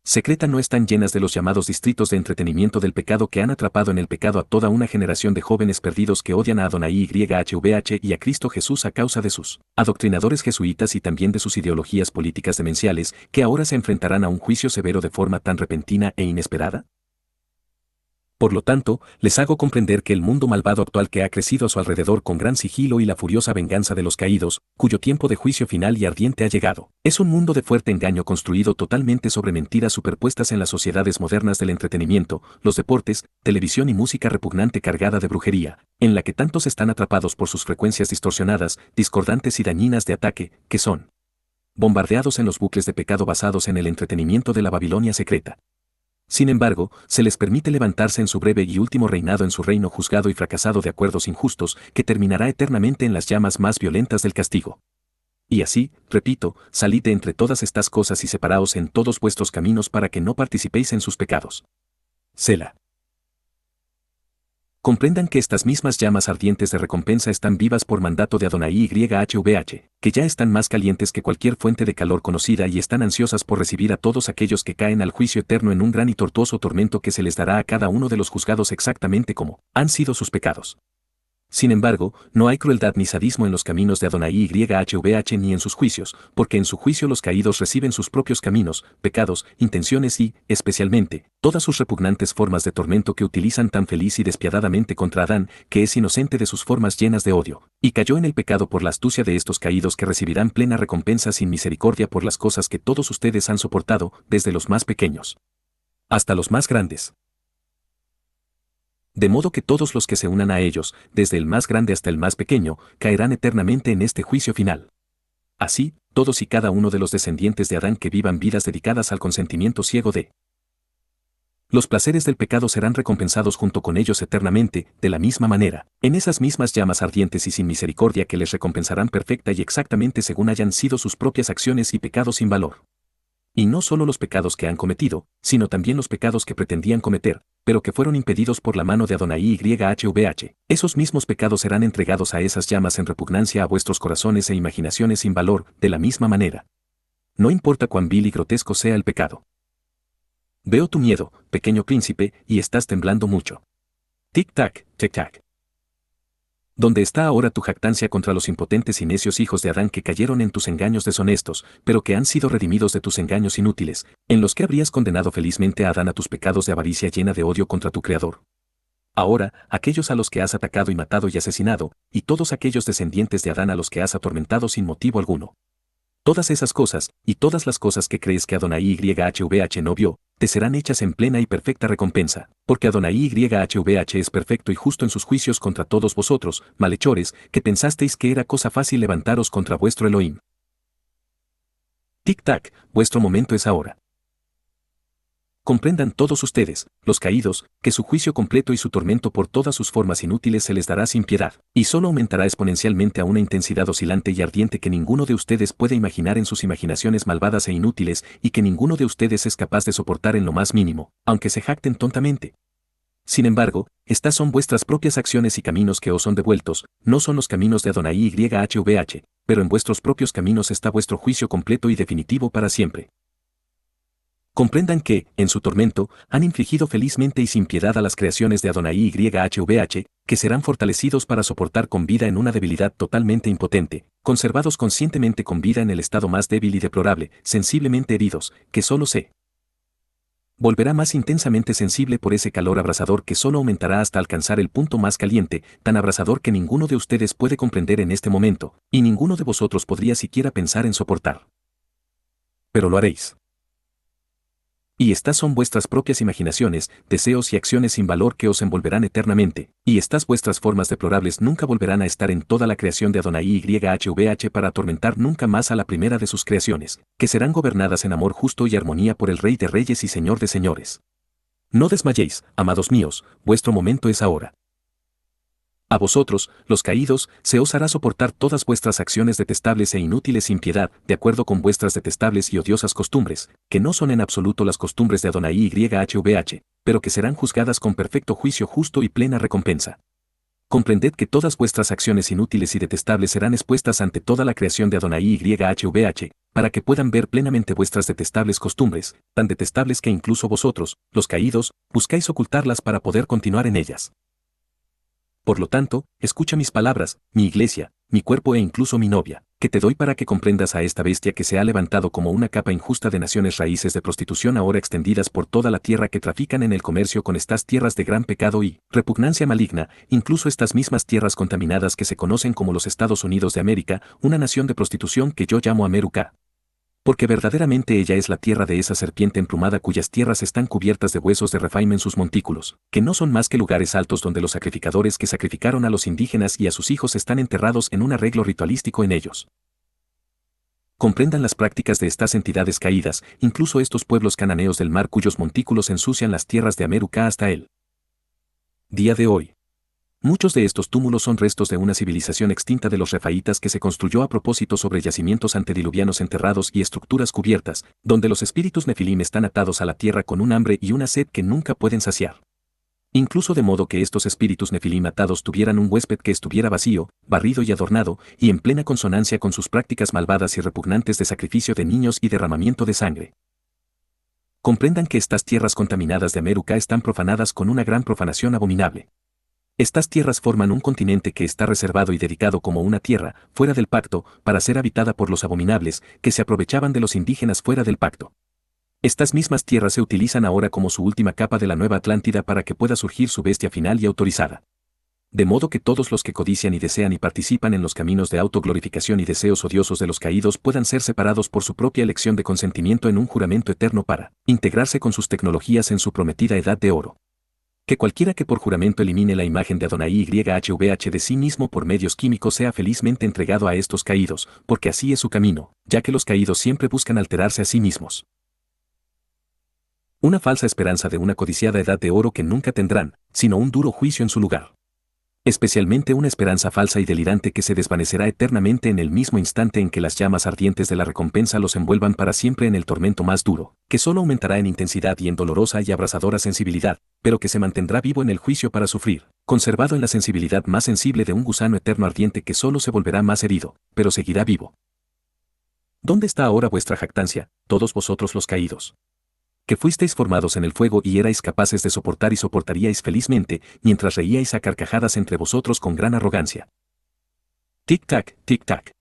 secreta no están llenas de los llamados distritos de entretenimiento del pecado que han atrapado en el pecado a toda una generación de jóvenes perdidos que odian a Adonai YHVH y a Cristo Jesús a causa de sus adoctrinadores jesuitas y también de sus ideologías políticas demenciales, que ahora se enfrentarán a un juicio severo de forma tan repentina e inesperada? Por lo tanto, les hago comprender que el mundo malvado actual que ha crecido a su alrededor con gran sigilo y la furiosa venganza de los caídos, cuyo tiempo de juicio final y ardiente ha llegado, es un mundo de fuerte engaño construido totalmente sobre mentiras superpuestas en las sociedades modernas del entretenimiento, los deportes, televisión y música repugnante cargada de brujería, en la que tantos están atrapados por sus frecuencias distorsionadas, discordantes y dañinas de ataque, que son bombardeados en los bucles de pecado basados en el entretenimiento de la Babilonia secreta. Sin embargo, se les permite levantarse en su breve y último reinado en su reino juzgado y fracasado de acuerdos injustos, que terminará eternamente en las llamas más violentas del castigo. Y así, repito, salid de entre todas estas cosas y separaos en todos vuestros caminos para que no participéis en sus pecados. Selah. Comprendan que estas mismas llamas ardientes de recompensa están vivas por mandato de Adonai YHVH, que ya están más calientes que cualquier fuente de calor conocida y están ansiosas por recibir a todos aquellos que caen al juicio eterno en un gran y tortuoso tormento que se les dará a cada uno de los juzgados exactamente como han sido sus pecados. Sin embargo, no hay crueldad ni sadismo en los caminos de Adonai YHVH ni en sus juicios, porque en su juicio los caídos reciben sus propios caminos, pecados, intenciones y, especialmente, todas sus repugnantes formas de tormento que utilizan tan feliz y despiadadamente contra Adán, que es inocente de sus formas llenas de odio, y cayó en el pecado por la astucia de estos caídos que recibirán plena recompensa sin misericordia por las cosas que todos ustedes han soportado, desde los más pequeños hasta los más grandes. De modo que todos los que se unan a ellos, desde el más grande hasta el más pequeño, caerán eternamente en este juicio final. Así, todos y cada uno de los descendientes de Adán que vivan vidas dedicadas al consentimiento ciego de los placeres del pecado serán recompensados junto con ellos eternamente, de la misma manera, en esas mismas llamas ardientes y sin misericordia que les recompensarán perfecta y exactamente según hayan sido sus propias acciones y pecados sin valor. Y no solo los pecados que han cometido, sino también los pecados que pretendían cometer, pero que fueron impedidos por la mano de Adonai YHVH. Esos mismos pecados serán entregados a esas llamas en repugnancia a vuestros corazones e imaginaciones sin valor, de la misma manera. No importa cuán vil y grotesco sea el pecado. Veo tu miedo, pequeño príncipe, y estás temblando mucho. Tic-tac, tic-tac. ¿Dónde está ahora tu jactancia contra los impotentes y necios hijos de Adán que cayeron en tus engaños deshonestos, pero que han sido redimidos de tus engaños inútiles, en los que habrías condenado felizmente a Adán a tus pecados de avaricia llena de odio contra tu Creador? Ahora, aquellos a los que has atacado y matado y asesinado, y todos aquellos descendientes de Adán a los que has atormentado sin motivo alguno. Todas esas cosas, y todas las cosas que crees que Adonai YHVH no vio, te serán hechas en plena y perfecta recompensa, porque Adonai YHVH es perfecto y justo en sus juicios contra todos vosotros, malhechores, que pensasteis que era cosa fácil levantaros contra vuestro Elohim. Tic-tac, vuestro momento es ahora. Comprendan todos ustedes, los caídos, que su juicio completo y su tormento por todas sus formas inútiles se les dará sin piedad, y solo aumentará exponencialmente a una intensidad oscilante y ardiente que ninguno de ustedes puede imaginar en sus imaginaciones malvadas e inútiles, y que ninguno de ustedes es capaz de soportar en lo más mínimo, aunque se jacten tontamente. Sin embargo, estas son vuestras propias acciones y caminos que os son devueltos, no son los caminos de Adonai YHVH, pero en vuestros propios caminos está vuestro juicio completo y definitivo para siempre. Comprendan que, en su tormento, han infligido felizmente y sin piedad a las creaciones de Adonai YHVH, que serán fortalecidos para soportar con vida en una debilidad totalmente impotente, conservados conscientemente con vida en el estado más débil y deplorable, sensiblemente heridos, que solo se volverá más intensamente sensible por ese calor abrasador que solo aumentará hasta alcanzar el punto más caliente, tan abrasador que ninguno de ustedes puede comprender en este momento, y ninguno de vosotros podría siquiera pensar en soportar. pero lo haréis. Y estas son vuestras propias imaginaciones, deseos y acciones sin valor que os envolverán eternamente, y estas vuestras formas deplorables nunca volverán a estar en toda la creación de Adonai YHWH para atormentar nunca más a la primera de sus creaciones, que serán gobernadas en amor justo y armonía por el Rey de Reyes y Señor de Señores. No desmayéis, amados míos, vuestro momento es ahora. A vosotros, los caídos, se os hará soportar todas vuestras acciones detestables e inútiles sin piedad, de acuerdo con vuestras detestables y odiosas costumbres, que no son en absoluto las costumbres de Adonai YHWH, pero que serán juzgadas con perfecto juicio justo y plena recompensa. Comprended que todas vuestras acciones inútiles y detestables serán expuestas ante toda la creación de Adonai YHWH, para que puedan ver plenamente vuestras detestables costumbres, tan detestables que incluso vosotros, los caídos, buscáis ocultarlas para poder continuar en ellas. Por lo tanto, escucha mis palabras, mi iglesia, mi cuerpo e incluso mi novia, que te doy para que comprendas a esta bestia que se ha levantado como una capa injusta de naciones raíces de prostitución ahora extendidas por toda la tierra que trafican en el comercio con estas tierras de gran pecado y repugnancia maligna, incluso estas mismas tierras contaminadas que se conocen como los Estados Unidos de América, una nación de prostitución que yo llamo Ameruca. Porque verdaderamente ella es la tierra de esa serpiente emplumada cuyas tierras están cubiertas de huesos de Refaim en sus montículos, que no son más que lugares altos donde los sacrificadores que sacrificaron a los indígenas y a sus hijos están enterrados en un arreglo ritualístico en ellos. Comprendan las prácticas de estas entidades caídas, incluso estos pueblos cananeos del mar cuyos montículos ensucian las tierras de Ameruca hasta el día de hoy. Muchos de estos túmulos son restos de una civilización extinta de los refaítas que se construyó a propósito sobre yacimientos antediluvianos enterrados y estructuras cubiertas, donde los espíritus nefilim están atados a la tierra con un hambre y una sed que nunca pueden saciar. Incluso de modo que estos espíritus nefilim atados tuvieran un huésped que estuviera vacío, barrido y adornado, y en plena consonancia con sus prácticas malvadas y repugnantes de sacrificio de niños y derramamiento de sangre. Comprendan que estas tierras contaminadas de Ameruca están profanadas con una gran profanación abominable. Estas tierras forman un continente que está reservado y dedicado como una tierra, fuera del pacto, para ser habitada por los abominables, que se aprovechaban de los indígenas fuera del pacto. Estas mismas tierras se utilizan ahora como su última capa de la nueva Atlántida para que pueda surgir su bestia final y autorizada. De modo que todos los que codician y desean y participan en los caminos de autoglorificación y deseos odiosos de los caídos puedan ser separados por su propia elección de consentimiento en un juramento eterno para integrarse con sus tecnologías en su prometida edad de oro. Que cualquiera que por juramento elimine la imagen de Adonai YHWH de sí mismo por medios químicos sea felizmente entregado a estos caídos, porque así es su camino, ya que los caídos siempre buscan alterarse a sí mismos. Una falsa esperanza de una codiciada edad de oro que nunca tendrán, sino un duro juicio en su lugar. Especialmente una esperanza falsa y delirante que se desvanecerá eternamente en el mismo instante en que las llamas ardientes de la recompensa los envuelvan para siempre en el tormento más duro, que solo aumentará en intensidad y en dolorosa y abrasadora sensibilidad, pero que se mantendrá vivo en el juicio para sufrir, conservado en la sensibilidad más sensible de un gusano eterno ardiente que solo se volverá más herido, pero seguirá vivo. ¿Dónde está ahora vuestra jactancia, todos vosotros los caídos? Que fuisteis formados en el fuego y erais capaces de soportar y soportaríais felizmente, mientras reíais a carcajadas entre vosotros con gran arrogancia. Tic-tac, tic-tac.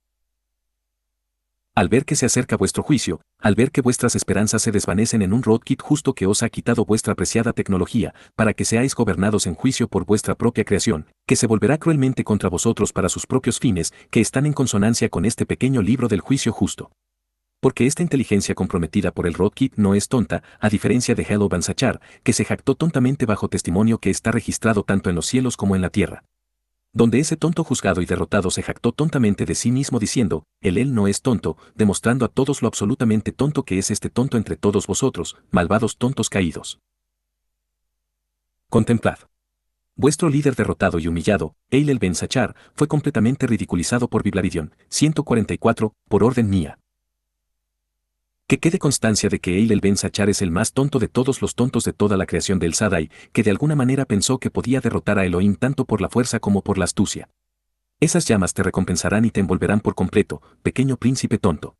Al ver que se acerca vuestro juicio, al ver que vuestras esperanzas se desvanecen en un roadkit justo que os ha quitado vuestra apreciada tecnología, para que seáis gobernados en juicio por vuestra propia creación, que se volverá cruelmente contra vosotros para sus propios fines, que están en consonancia con este pequeño libro del juicio justo. Porque esta inteligencia comprometida por el roadkit no es tonta, a diferencia de Hello Bansachar, que se jactó tontamente bajo testimonio que está registrado tanto en los cielos como en la tierra. Donde ese tonto juzgado y derrotado se jactó tontamente de sí mismo diciendo, él no es tonto, demostrando a todos lo absolutamente tonto que es este tonto entre todos vosotros, malvados tontos caídos. Contemplad. Vuestro líder derrotado y humillado, Eilel Ben-Sachar, fue completamente ridiculizado por Biblaridion, 144, por orden mía. Que quede constancia de que Eilel Ben-Sachar es el más tonto de todos los tontos de toda la creación del Sadai, que de alguna manera pensó que podía derrotar a Elohim tanto por la fuerza como por la astucia. Esas llamas te recompensarán y te envolverán por completo, pequeño príncipe tonto.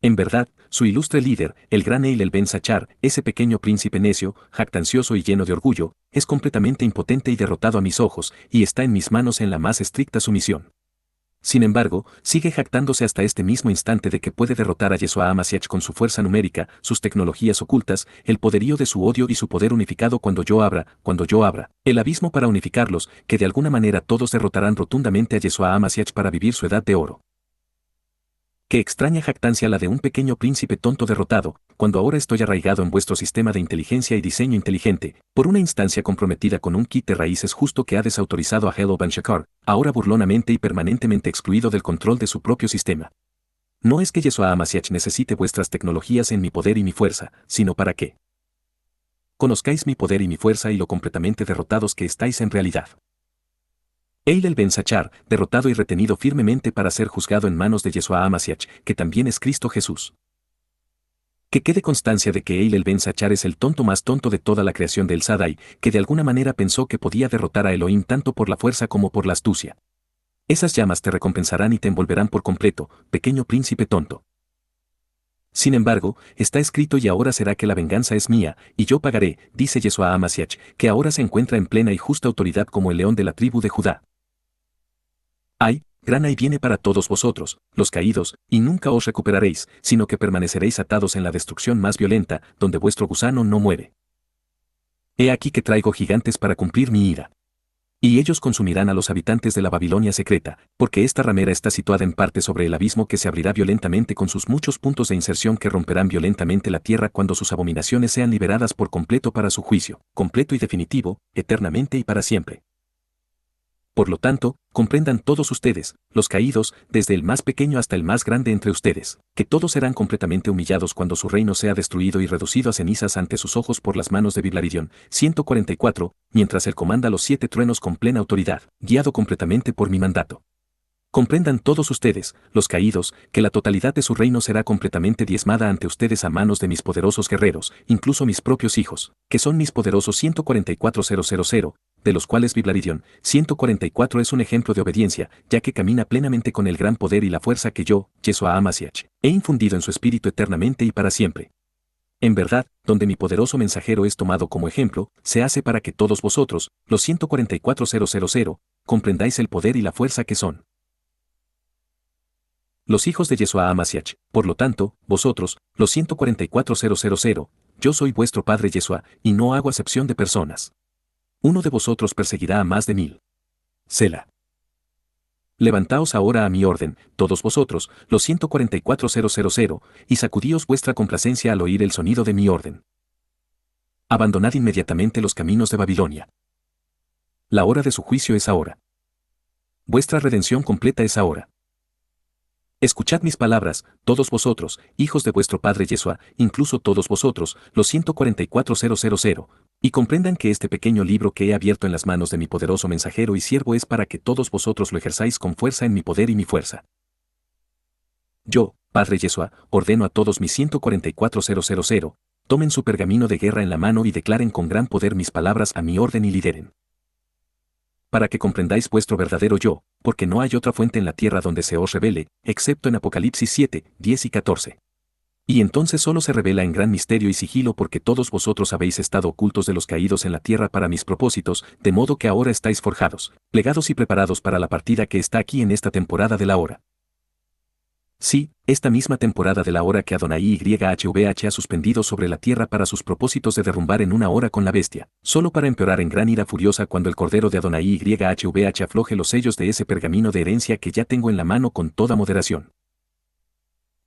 En verdad, su ilustre líder, el gran Eilel Ben-Sachar, ese pequeño príncipe necio, jactancioso y lleno de orgullo, es completamente impotente y derrotado a mis ojos, y está en mis manos en la más estricta sumisión. Sin embargo, sigue jactándose hasta este mismo instante de que puede derrotar a Yeshua HaMashiach con su fuerza numérica, sus tecnologías ocultas, el poderío de su odio y su poder unificado cuando yo abra, el abismo para unificarlos, que de alguna manera todos derrotarán rotundamente a Yeshua HaMashiach para vivir su edad de oro. Qué extraña jactancia la de un pequeño príncipe tonto derrotado, cuando ahora estoy arraigado en vuestro sistema de inteligencia y diseño inteligente, por una instancia comprometida con un kit de raíces justo que ha desautorizado a Hello Banshakar, ahora burlonamente y permanentemente excluido del control de su propio sistema. No es que Yeshua HaMashiach necesite vuestras tecnologías en mi poder y mi fuerza, sino para que conozcáis mi poder y mi fuerza y lo completamente derrotados que estáis en realidad. Eilel Ben Sachar, derrotado y retenido firmemente para ser juzgado en manos de Yeshua HaMashiach, que también es Cristo Jesús. Que quede constancia de que Eilel Ben Sachar es el tonto más tonto de toda la creación del Sadai, que de alguna manera pensó que podía derrotar a Elohim tanto por la fuerza como por la astucia. Esas llamas te recompensarán y te envolverán por completo, pequeño príncipe tonto. Sin embargo, está escrito y ahora será que la venganza es mía, y yo pagaré, dice Yeshua HaMashiach, que ahora se encuentra en plena y justa autoridad como el león de la tribu de Judá. ¡Ay! Gran ay viene para todos vosotros, los caídos, y nunca os recuperaréis, sino que permaneceréis atados en la destrucción más violenta, donde vuestro gusano no muere. He aquí que traigo gigantes para cumplir mi ira. Y ellos consumirán a los habitantes de la Babilonia secreta, porque esta ramera está situada en parte sobre el abismo que se abrirá violentamente con sus muchos puntos de inserción que romperán violentamente la tierra cuando sus abominaciones sean liberadas por completo para su juicio, completo y definitivo, eternamente y para siempre. Por lo tanto, comprendan todos ustedes, los caídos, desde el más pequeño hasta el más grande entre ustedes, que todos serán completamente humillados cuando su reino sea destruido y reducido a cenizas ante sus ojos por las manos de Biblaridión, 144, mientras él comanda los 7 truenos con plena autoridad, guiado completamente por mi mandato. Comprendan todos ustedes, los caídos, que la totalidad de su reino será completamente diezmada ante ustedes a manos de mis poderosos guerreros, incluso mis propios hijos, que son mis poderosos 144,000, de los cuales Biblaridión, 144 es un ejemplo de obediencia, ya que camina plenamente con el gran poder y la fuerza que yo, Yeshua HaMashiach, he infundido en su espíritu eternamente y para siempre. En verdad, donde mi poderoso mensajero es tomado como ejemplo, se hace para que todos vosotros, los 144,000, comprendáis el poder y la fuerza que son los hijos de Yeshua HaMashiach. Por lo tanto, vosotros, los 144,000, yo soy vuestro padre Yeshua, y no hago acepción de personas. Uno de vosotros perseguirá a más de 1000. Selah. Levantaos ahora a mi orden, todos vosotros, los 144,000, y sacudíos vuestra complacencia al oír el sonido de mi orden. Abandonad inmediatamente los caminos de Babilonia. La hora de su juicio es ahora. Vuestra redención completa es ahora. Escuchad mis palabras, todos vosotros, hijos de vuestro padre Yeshua, incluso todos vosotros, los 144,000, y comprendan que este pequeño libro que he abierto en las manos de mi poderoso mensajero y siervo es para que todos vosotros lo ejerzáis con fuerza en mi poder y mi fuerza. Yo, Padre Yeshua, ordeno a todos mis 144,000, tomen su pergamino de guerra en la mano y declaren con gran poder mis palabras a mi orden y lideren. Para que comprendáis vuestro verdadero yo, porque no hay otra fuente en la tierra donde se os revele, excepto en Apocalipsis 7, 10 y 14. Y entonces solo se revela en gran misterio y sigilo porque todos vosotros habéis estado ocultos de los caídos en la tierra para mis propósitos, de modo que ahora estáis forjados, plegados y preparados para la partida que está aquí en esta temporada de la hora. Sí, esta misma temporada de la hora que Adonai YHVH ha suspendido sobre la tierra para sus propósitos de derrumbar en una hora con la bestia, solo para empeorar en gran ira furiosa cuando el cordero de Adonai YHVH afloje los sellos de ese pergamino de herencia que ya tengo en la mano con toda moderación.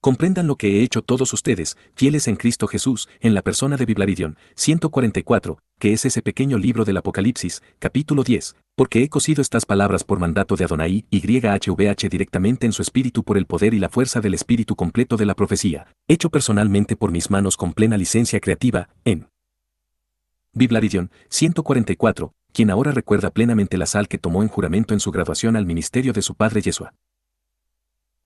Comprendan lo que he hecho todos ustedes, fieles en Cristo Jesús, en la persona de Biblaridión, 144, que es ese pequeño libro del Apocalipsis, capítulo 10, porque he cosido estas palabras por mandato de Adonai YHVH directamente en su espíritu por el poder y la fuerza del espíritu completo de la profecía, hecho personalmente por mis manos con plena licencia creativa, en Biblaridión, 144, quien ahora recuerda plenamente la sal que tomó en juramento en su graduación al ministerio de su padre Yeshua.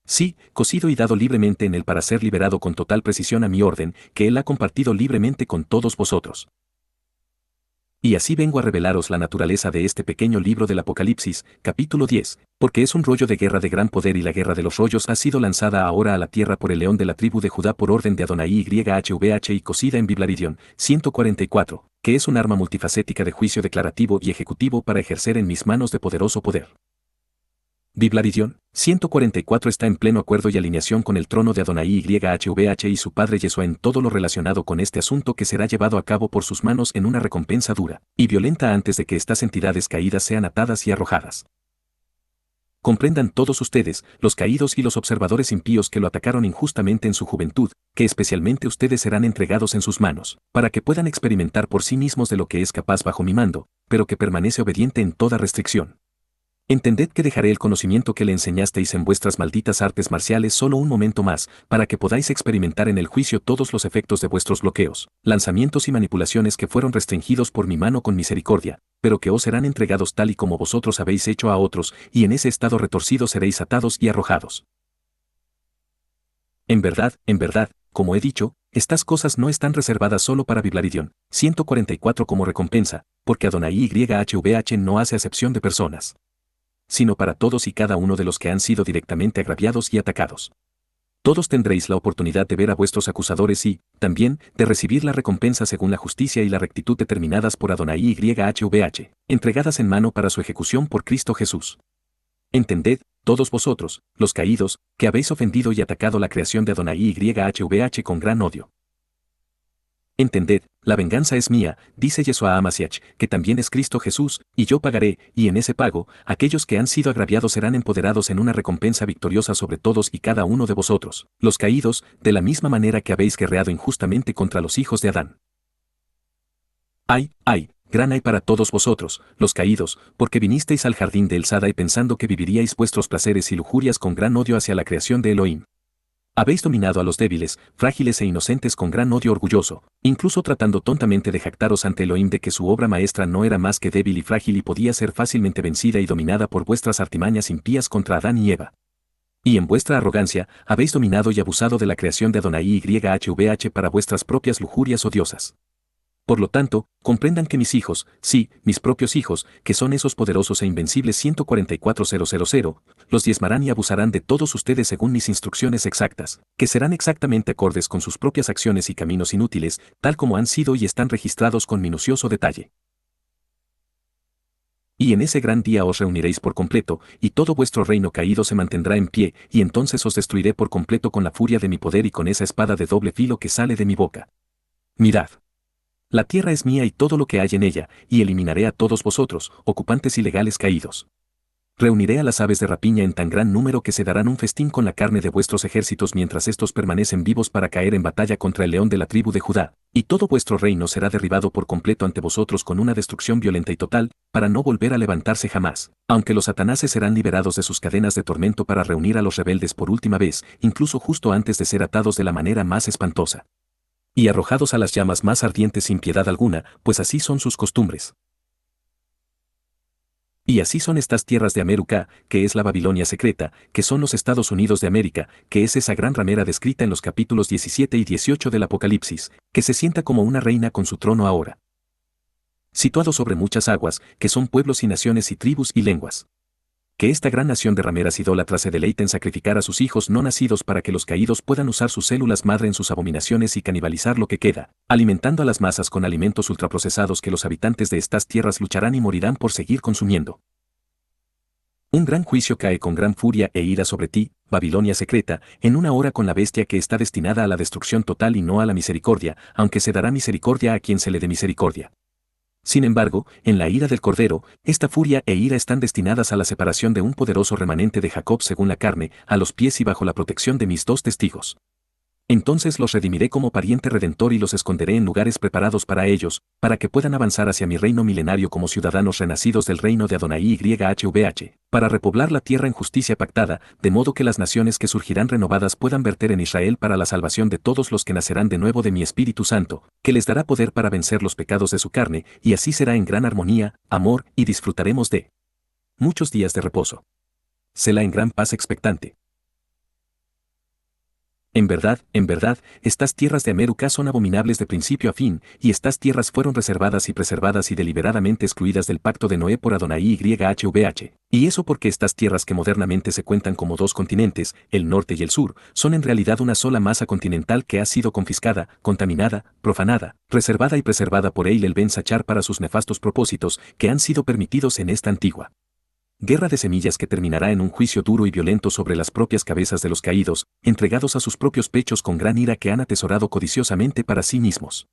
Sí, cosido y dado libremente en él para ser liberado con total precisión a mi orden, que él ha compartido libremente con todos vosotros. Y así vengo a revelaros la naturaleza de este pequeño libro del Apocalipsis, capítulo 10, porque es un rollo de guerra de gran poder y la guerra de los rollos ha sido lanzada ahora a la tierra por el león de la tribu de Judá por orden de Adonai YHVH y cosida en Biblaridión, 144, que es un arma multifacética de juicio declarativo y ejecutivo para ejercer en mis manos de poderoso poder. Biblaridión, 144 está en pleno acuerdo y alineación con el trono de Adonai YHVH y su padre Yeshua en todo lo relacionado con este asunto que será llevado a cabo por sus manos en una recompensa dura y violenta antes de que estas entidades caídas sean atadas y arrojadas. Comprendan todos ustedes, los caídos y los observadores impíos que lo atacaron injustamente en su juventud, que especialmente ustedes serán entregados en sus manos, para que puedan experimentar por sí mismos de lo que es capaz bajo mi mando, pero que permanece obediente en toda restricción. Entended que dejaré el conocimiento que le enseñasteis en vuestras malditas artes marciales solo un momento más, para que podáis experimentar en el juicio todos los efectos de vuestros bloqueos, lanzamientos y manipulaciones que fueron restringidos por mi mano con misericordia, pero que os serán entregados tal y como vosotros habéis hecho a otros, y en ese estado retorcido seréis atados y arrojados. En verdad, como he dicho, estas cosas no están reservadas solo para Biblaridion 144 como recompensa, porque Adonai YHVH no hace acepción de personas, sino para todos y cada uno de los que han sido directamente agraviados y atacados. Todos tendréis la oportunidad de ver a vuestros acusadores y, también, de recibir la recompensa según la justicia y la rectitud determinadas por Adonai YHVH, entregadas en mano para su ejecución por Cristo Jesús. Entended, todos vosotros, los caídos, que habéis ofendido y atacado la creación de Adonai YHVH con gran odio. Entended, la venganza es mía, dice Yeshua HaMashiach, que también es Cristo Jesús, y yo pagaré, y en ese pago, aquellos que han sido agraviados serán empoderados en una recompensa victoriosa sobre todos y cada uno de vosotros, los caídos, de la misma manera que habéis guerreado injustamente contra los hijos de Adán. ¡Ay, gran ay para todos vosotros, los caídos, porque vinisteis al jardín de El Sadai pensando que viviríais vuestros placeres y lujurias con gran odio hacia la creación de Elohim! Habéis dominado a los débiles, frágiles e inocentes con gran odio orgulloso, incluso tratando tontamente de jactaros ante Elohim de que su obra maestra no era más que débil y frágil y podía ser fácilmente vencida y dominada por vuestras artimañas impías contra Adán y Eva. Y en vuestra arrogancia, habéis dominado y abusado de la creación de Adonai YHVH para vuestras propias lujurias odiosas. Por lo tanto, comprendan que mis hijos, sí, mis propios hijos, que son esos poderosos e invencibles 144,000, los diezmarán y abusarán de todos ustedes según mis instrucciones exactas, que serán exactamente acordes con sus propias acciones y caminos inútiles, tal como han sido y están registrados con minucioso detalle. Y en ese gran día os reuniréis por completo, y todo vuestro reino caído se mantendrá en pie, y entonces os destruiré por completo con la furia de mi poder y con esa espada de doble filo que sale de mi boca. Mirad. La tierra es mía y todo lo que hay en ella, y eliminaré a todos vosotros, ocupantes ilegales caídos. Reuniré a las aves de rapiña en tan gran número que se darán un festín con la carne de vuestros ejércitos mientras estos permanecen vivos para caer en batalla contra el león de la tribu de Judá, y todo vuestro reino será derribado por completo ante vosotros con una destrucción violenta y total, para no volver a levantarse jamás, aunque los satanases serán liberados de sus cadenas de tormento para reunir a los rebeldes por última vez, incluso justo antes de ser atados de la manera más espantosa. Y arrojados a las llamas más ardientes sin piedad alguna, pues así son sus costumbres. Y así son estas tierras de Ameruca, que es la Babilonia secreta, que son los Estados Unidos de América, que es esa gran ramera descrita en los capítulos 17 y 18 del Apocalipsis, que se sienta como una reina con su trono ahora, situado sobre muchas aguas, que son pueblos y naciones y tribus y lenguas. Que esta gran nación de rameras idólatras se deleite en sacrificar a sus hijos no nacidos para que los caídos puedan usar sus células madre en sus abominaciones y canibalizar lo que queda, alimentando a las masas con alimentos ultraprocesados que los habitantes de estas tierras lucharán y morirán por seguir consumiendo. Un gran juicio cae con gran furia e ira sobre ti, Babilonia secreta, en una hora con la bestia que está destinada a la destrucción total y no a la misericordia, aunque se dará misericordia a quien se le dé misericordia. Sin embargo, en la ira del Cordero, esta furia e ira están destinadas a la separación de un poderoso remanente de Jacob según la carne, a los pies y bajo la protección de mis dos testigos. Entonces los redimiré como pariente redentor y los esconderé en lugares preparados para ellos, para que puedan avanzar hacia mi reino milenario como ciudadanos renacidos del reino de Adonai YHVH, para repoblar la tierra en justicia pactada, de modo que las naciones que surgirán renovadas puedan verter en Israel para la salvación de todos los que nacerán de nuevo de mi Espíritu Santo, que les dará poder para vencer los pecados de su carne, y así será en gran armonía, amor, y disfrutaremos de muchos días de reposo. Séla en gran paz expectante. En verdad, estas tierras de Ameruca son abominables de principio a fin, y estas tierras fueron reservadas y preservadas y deliberadamente excluidas del pacto de Noé por Adonai YHVH. Y eso porque estas tierras que modernamente se cuentan como dos continentes, el norte y el sur, son en realidad una sola masa continental que ha sido confiscada, contaminada, profanada, reservada y preservada por Eil el Ben Sachar para sus nefastos propósitos que han sido permitidos en esta antigua guerra de semillas que terminará en un juicio duro y violento sobre las propias cabezas de los caídos, entregados a sus propios pechos con gran ira que han atesorado codiciosamente para sí mismos.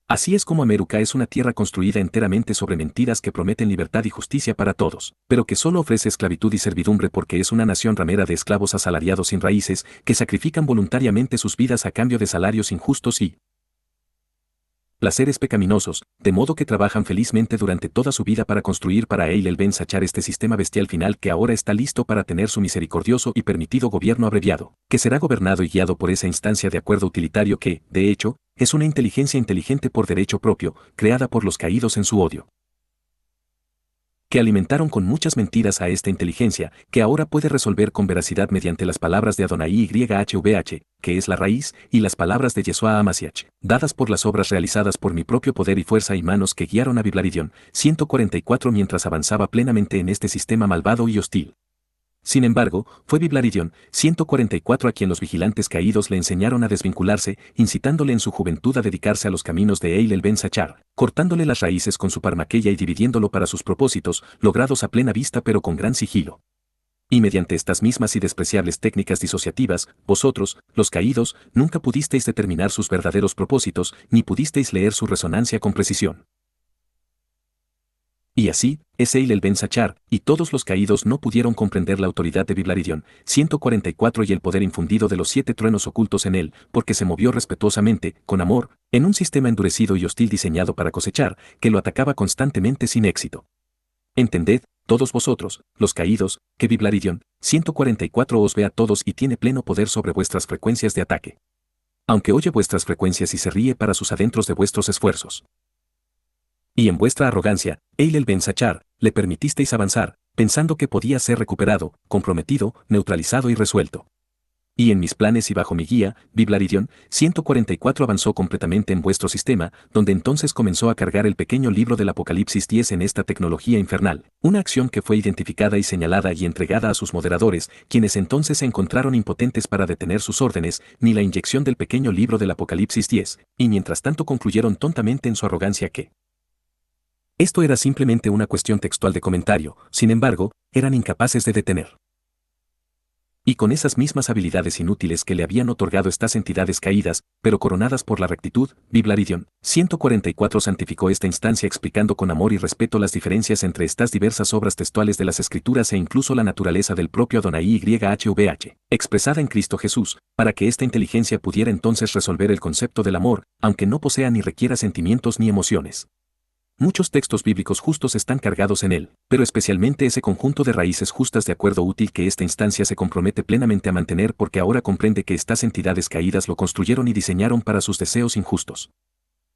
Así es como Ameruca es una tierra construida enteramente sobre mentiras que prometen libertad y justicia para todos, pero que solo ofrece esclavitud y servidumbre porque es una nación ramera de esclavos asalariados sin raíces, que sacrifican voluntariamente sus vidas a cambio de salarios injustos y placeres pecaminosos, de modo que trabajan felizmente durante toda su vida para construir para Eil el Ben Sachar este sistema bestial final que ahora está listo para tener su misericordioso y permitido gobierno abreviado, que será gobernado y guiado por esa instancia de acuerdo utilitario que, de hecho, es una inteligencia inteligente por derecho propio, creada por los caídos en su odio, que alimentaron con muchas mentiras a esta inteligencia, que ahora puede resolver con veracidad mediante las palabras de Adonai YHVH, que es la raíz, y las palabras de Yeshua Amasiach, dadas por las obras realizadas por mi propio poder y fuerza y manos que guiaron a Biblaridion 144 mientras avanzaba plenamente en este sistema malvado y hostil. Sin embargo, fue Biblaridion 144 a quien los vigilantes caídos le enseñaron a desvincularse, incitándole en su juventud a dedicarse a los caminos de Eil el Ben Sachar, cortándole las raíces con su parmaqueya y dividiéndolo para sus propósitos, logrados a plena vista pero con gran sigilo. Y mediante estas mismas y despreciables técnicas disociativas, vosotros, los caídos, nunca pudisteis determinar sus verdaderos propósitos, ni pudisteis leer su resonancia con precisión. Y así, es Eil el Ben Sachar, y todos los caídos no pudieron comprender la autoridad de Biblaridion 144 y el poder infundido de los 7 truenos ocultos en él, porque se movió respetuosamente, con amor, en un sistema endurecido y hostil diseñado para cosechar, que lo atacaba constantemente sin éxito. Entended, todos vosotros, los caídos, que Biblaridion 144 os ve a todos y tiene pleno poder sobre vuestras frecuencias de ataque. Aunque oye vuestras frecuencias y se ríe para sus adentros de vuestros esfuerzos. Y en vuestra arrogancia, Eil el Ben Sachar, le permitisteis avanzar, pensando que podía ser recuperado, comprometido, neutralizado y resuelto. Y en mis planes y bajo mi guía, Biblaridion 144 avanzó completamente en vuestro sistema, donde entonces comenzó a cargar el pequeño libro del Apocalipsis 10 en esta tecnología infernal, una acción que fue identificada y señalada y entregada a sus moderadores, quienes entonces se encontraron impotentes para detener sus órdenes, ni la inyección del pequeño libro del Apocalipsis 10, y mientras tanto concluyeron tontamente en su arrogancia que esto era simplemente una cuestión textual de comentario, sin embargo, eran incapaces de detener. Y con esas mismas habilidades inútiles que le habían otorgado estas entidades caídas, pero coronadas por la rectitud, Biblaridion 144 santificó esta instancia explicando con amor y respeto las diferencias entre estas diversas obras textuales de las Escrituras e incluso la naturaleza del propio Adonai YHVH, expresada en Cristo Jesús, para que esta inteligencia pudiera entonces resolver el concepto del amor, aunque no posea ni requiera sentimientos ni emociones. Muchos textos bíblicos justos están cargados en él, pero especialmente ese conjunto de raíces justas de acuerdo útil que esta instancia se compromete plenamente a mantener porque ahora comprende que estas entidades caídas lo construyeron y diseñaron para sus deseos injustos.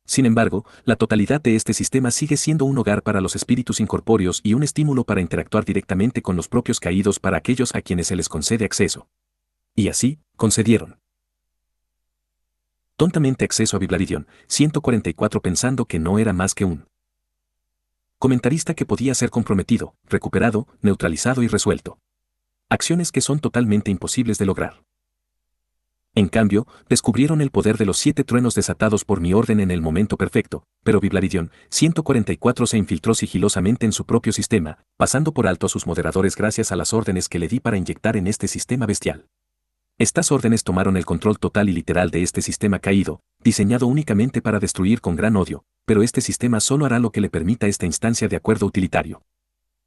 Sin embargo, la totalidad de este sistema sigue siendo un hogar para los espíritus incorpóreos y un estímulo para interactuar directamente con los propios caídos para aquellos a quienes se les concede acceso. Y así, concedieron tontamente acceso a Biblaridion 144 pensando que no era más que un comentarista que podía ser comprometido, recuperado, neutralizado y resuelto. Acciones que son totalmente imposibles de lograr. En cambio, descubrieron el poder de los 7 truenos desatados por mi orden en el momento perfecto, pero Biblaridion 144 se infiltró sigilosamente en su propio sistema, pasando por alto a sus moderadores gracias a las órdenes que le di para inyectar en este sistema bestial. Estas órdenes tomaron el control total y literal de este sistema caído, diseñado únicamente para destruir con gran odio, pero este sistema solo hará lo que le permita esta instancia de acuerdo utilitario.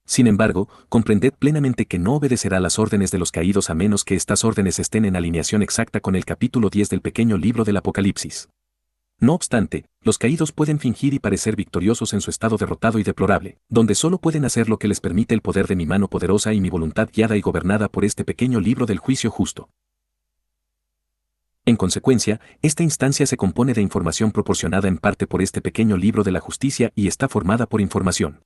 Sin embargo, comprended plenamente que no obedecerá las órdenes de los caídos a menos que estas órdenes estén en alineación exacta con el capítulo 10 del pequeño libro del Apocalipsis. No obstante, los caídos pueden fingir y parecer victoriosos en su estado derrotado y deplorable, donde solo pueden hacer lo que les permite el poder de mi mano poderosa y mi voluntad guiada y gobernada por este pequeño libro del juicio justo. En consecuencia, esta instancia se compone de información proporcionada en parte por este pequeño libro de la justicia y está formada por información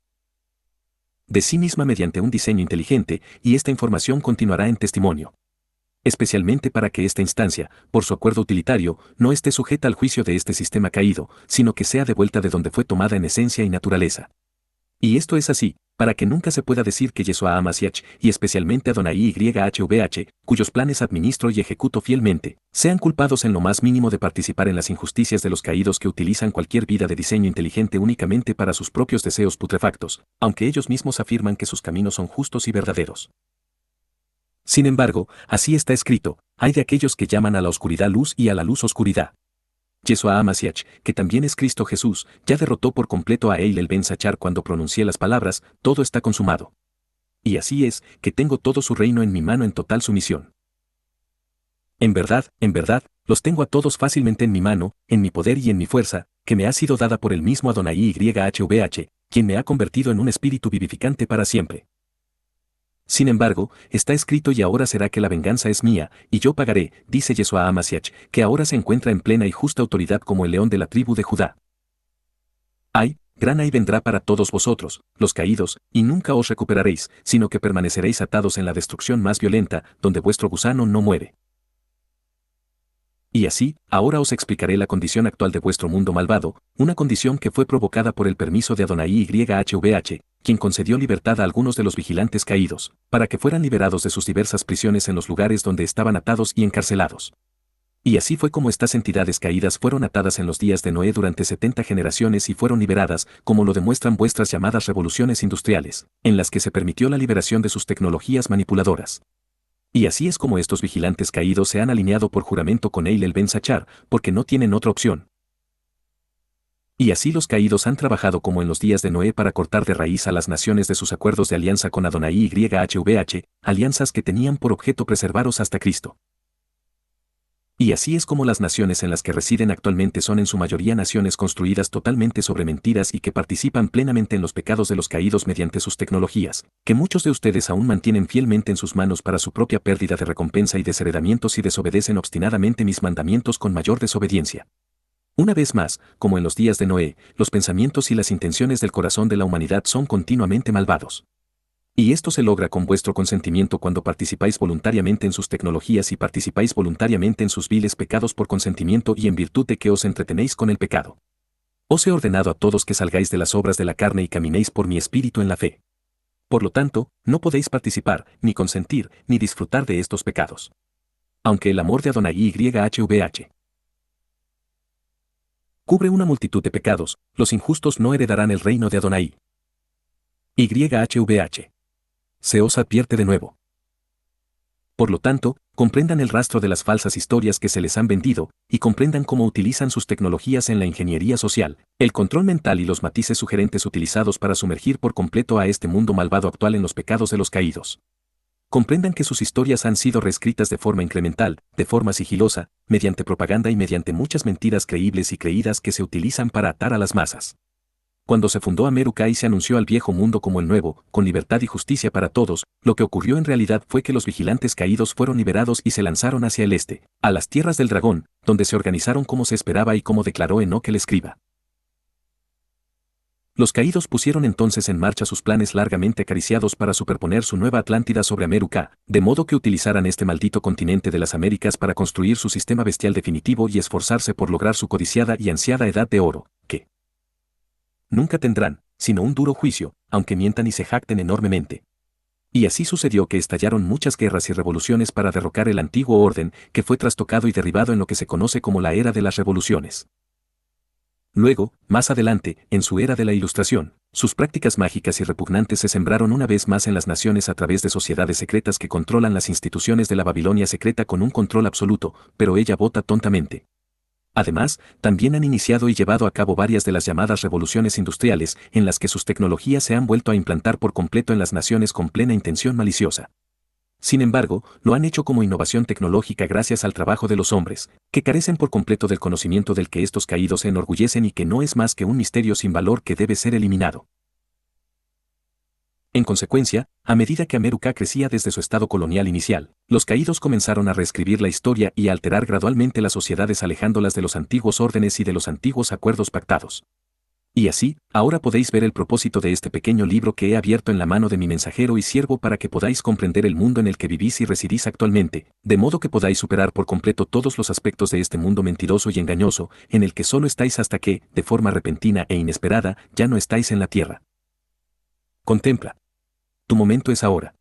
de sí misma mediante un diseño inteligente, y esta información continuará en testimonio. Especialmente para que esta instancia, por su acuerdo utilitario, no esté sujeta al juicio de este sistema caído, sino que sea devuelta de donde fue tomada en esencia y naturaleza. Y esto es así, para que nunca se pueda decir que Yeshua Amasiach, y especialmente Adonai YHVH, cuyos planes administro y ejecuto fielmente, sean culpados en lo más mínimo de participar en las injusticias de los caídos que utilizan cualquier vida de diseño inteligente únicamente para sus propios deseos putrefactos, aunque ellos mismos afirman que sus caminos son justos y verdaderos. Sin embargo, así está escrito, hay de aquellos que llaman a la oscuridad luz y a la luz oscuridad. Yeshua HaMashiach, que también es Cristo Jesús, ya derrotó por completo a Eil el Ben Sachar cuando pronuncié las palabras, todo está consumado. Y así es, que tengo todo su reino en mi mano en total sumisión. En verdad, los tengo a todos fácilmente en mi mano, en mi poder y en mi fuerza, que me ha sido dada por el mismo Adonai YHWH, quien me ha convertido en un espíritu vivificante para siempre. Sin embargo, está escrito y ahora será que la venganza es mía, y yo pagaré, dice Yeshua HaMashiach, que ahora se encuentra en plena y justa autoridad como el león de la tribu de Judá. Ay, gran ay vendrá para todos vosotros, los caídos, y nunca os recuperaréis, sino que permaneceréis atados en la destrucción más violenta, donde vuestro gusano no muere. Y así, ahora os explicaré la condición actual de vuestro mundo malvado, una condición que fue provocada por el permiso de Adonai YHWH, quien concedió libertad a algunos de los vigilantes caídos, para que fueran liberados de sus diversas prisiones en los lugares donde estaban atados y encarcelados. Y así fue como estas entidades caídas fueron atadas en los días de Noé durante 70 generaciones y fueron liberadas, como lo demuestran vuestras llamadas revoluciones industriales, en las que se permitió la liberación de sus tecnologías manipuladoras. Y así es como estos vigilantes caídos se han alineado por juramento con Eil el Ben Sachar, porque no tienen otra opción. Y así los caídos han trabajado como en los días de Noé para cortar de raíz a las naciones de sus acuerdos de alianza con Adonai YHWH, alianzas que tenían por objeto preservaros hasta Cristo. Y así es como las naciones en las que residen actualmente son en su mayoría naciones construidas totalmente sobre mentiras y que participan plenamente en los pecados de los caídos mediante sus tecnologías, que muchos de ustedes aún mantienen fielmente en sus manos para su propia pérdida de recompensa y desheredamiento si desobedecen obstinadamente mis mandamientos con mayor desobediencia. Una vez más, como en los días de Noé, los pensamientos y las intenciones del corazón de la humanidad son continuamente malvados. Y esto se logra con vuestro consentimiento cuando participáis voluntariamente en sus tecnologías y participáis voluntariamente en sus viles pecados por consentimiento y en virtud de que os entretenéis con el pecado. Os he ordenado a todos que salgáis de las obras de la carne y caminéis por mi espíritu en la fe. Por lo tanto, no podéis participar, ni consentir, ni disfrutar de estos pecados. Aunque el amor de Adonai YHWH cubre una multitud de pecados, los injustos no heredarán el reino de Adonai YHWH. Se os advierte de nuevo. Por lo tanto, comprendan el rastro de las falsas historias que se les han vendido, y comprendan cómo utilizan sus tecnologías en la ingeniería social, el control mental y los matices sugerentes utilizados para sumergir por completo a este mundo malvado actual en los pecados de los caídos. Comprendan que sus historias han sido reescritas de forma incremental, de forma sigilosa, mediante propaganda y mediante muchas mentiras creíbles y creídas que se utilizan para atar a las masas. Cuando se fundó Ameruca y se anunció al viejo mundo como el nuevo, con libertad y justicia para todos, lo que ocurrió en realidad fue que los vigilantes caídos fueron liberados y se lanzaron hacia el este, a las tierras del dragón, donde se organizaron como se esperaba y como declaró Enoc el escriba. Los caídos pusieron entonces en marcha sus planes largamente acariciados para superponer su nueva Atlántida sobre Ameruca, de modo que utilizaran este maldito continente de las Américas para construir su sistema bestial definitivo y esforzarse por lograr su codiciada y ansiada edad de oro, que nunca tendrán, sino un duro juicio, aunque mientan y se jacten enormemente. Y así sucedió que estallaron muchas guerras y revoluciones para derrocar el antiguo orden, que fue trastocado y derribado en lo que se conoce como la era de las revoluciones. Luego, más adelante, en su era de la Ilustración, sus prácticas mágicas y repugnantes se sembraron una vez más en las naciones a través de sociedades secretas que controlan las instituciones de la Babilonia secreta con un control absoluto, pero ella vota tontamente. Además, también han iniciado y llevado a cabo varias de las llamadas revoluciones industriales, en las que sus tecnologías se han vuelto a implantar por completo en las naciones con plena intención maliciosa. Sin embargo, lo han hecho como innovación tecnológica gracias al trabajo de los hombres, que carecen por completo del conocimiento del que estos caídos se enorgullecen y que no es más que un misterio sin valor que debe ser eliminado. En consecuencia, a medida que Ameruca crecía desde su estado colonial inicial, los caídos comenzaron a reescribir la historia y a alterar gradualmente las sociedades alejándolas de los antiguos órdenes y de los antiguos acuerdos pactados. Y así, ahora podéis ver el propósito de este pequeño libro que he abierto en la mano de mi mensajero y siervo para que podáis comprender el mundo en el que vivís y residís actualmente, de modo que podáis superar por completo todos los aspectos de este mundo mentiroso y engañoso, en el que solo estáis hasta que, de forma repentina e inesperada, ya no estáis en la tierra. Contempla. Tu momento es ahora.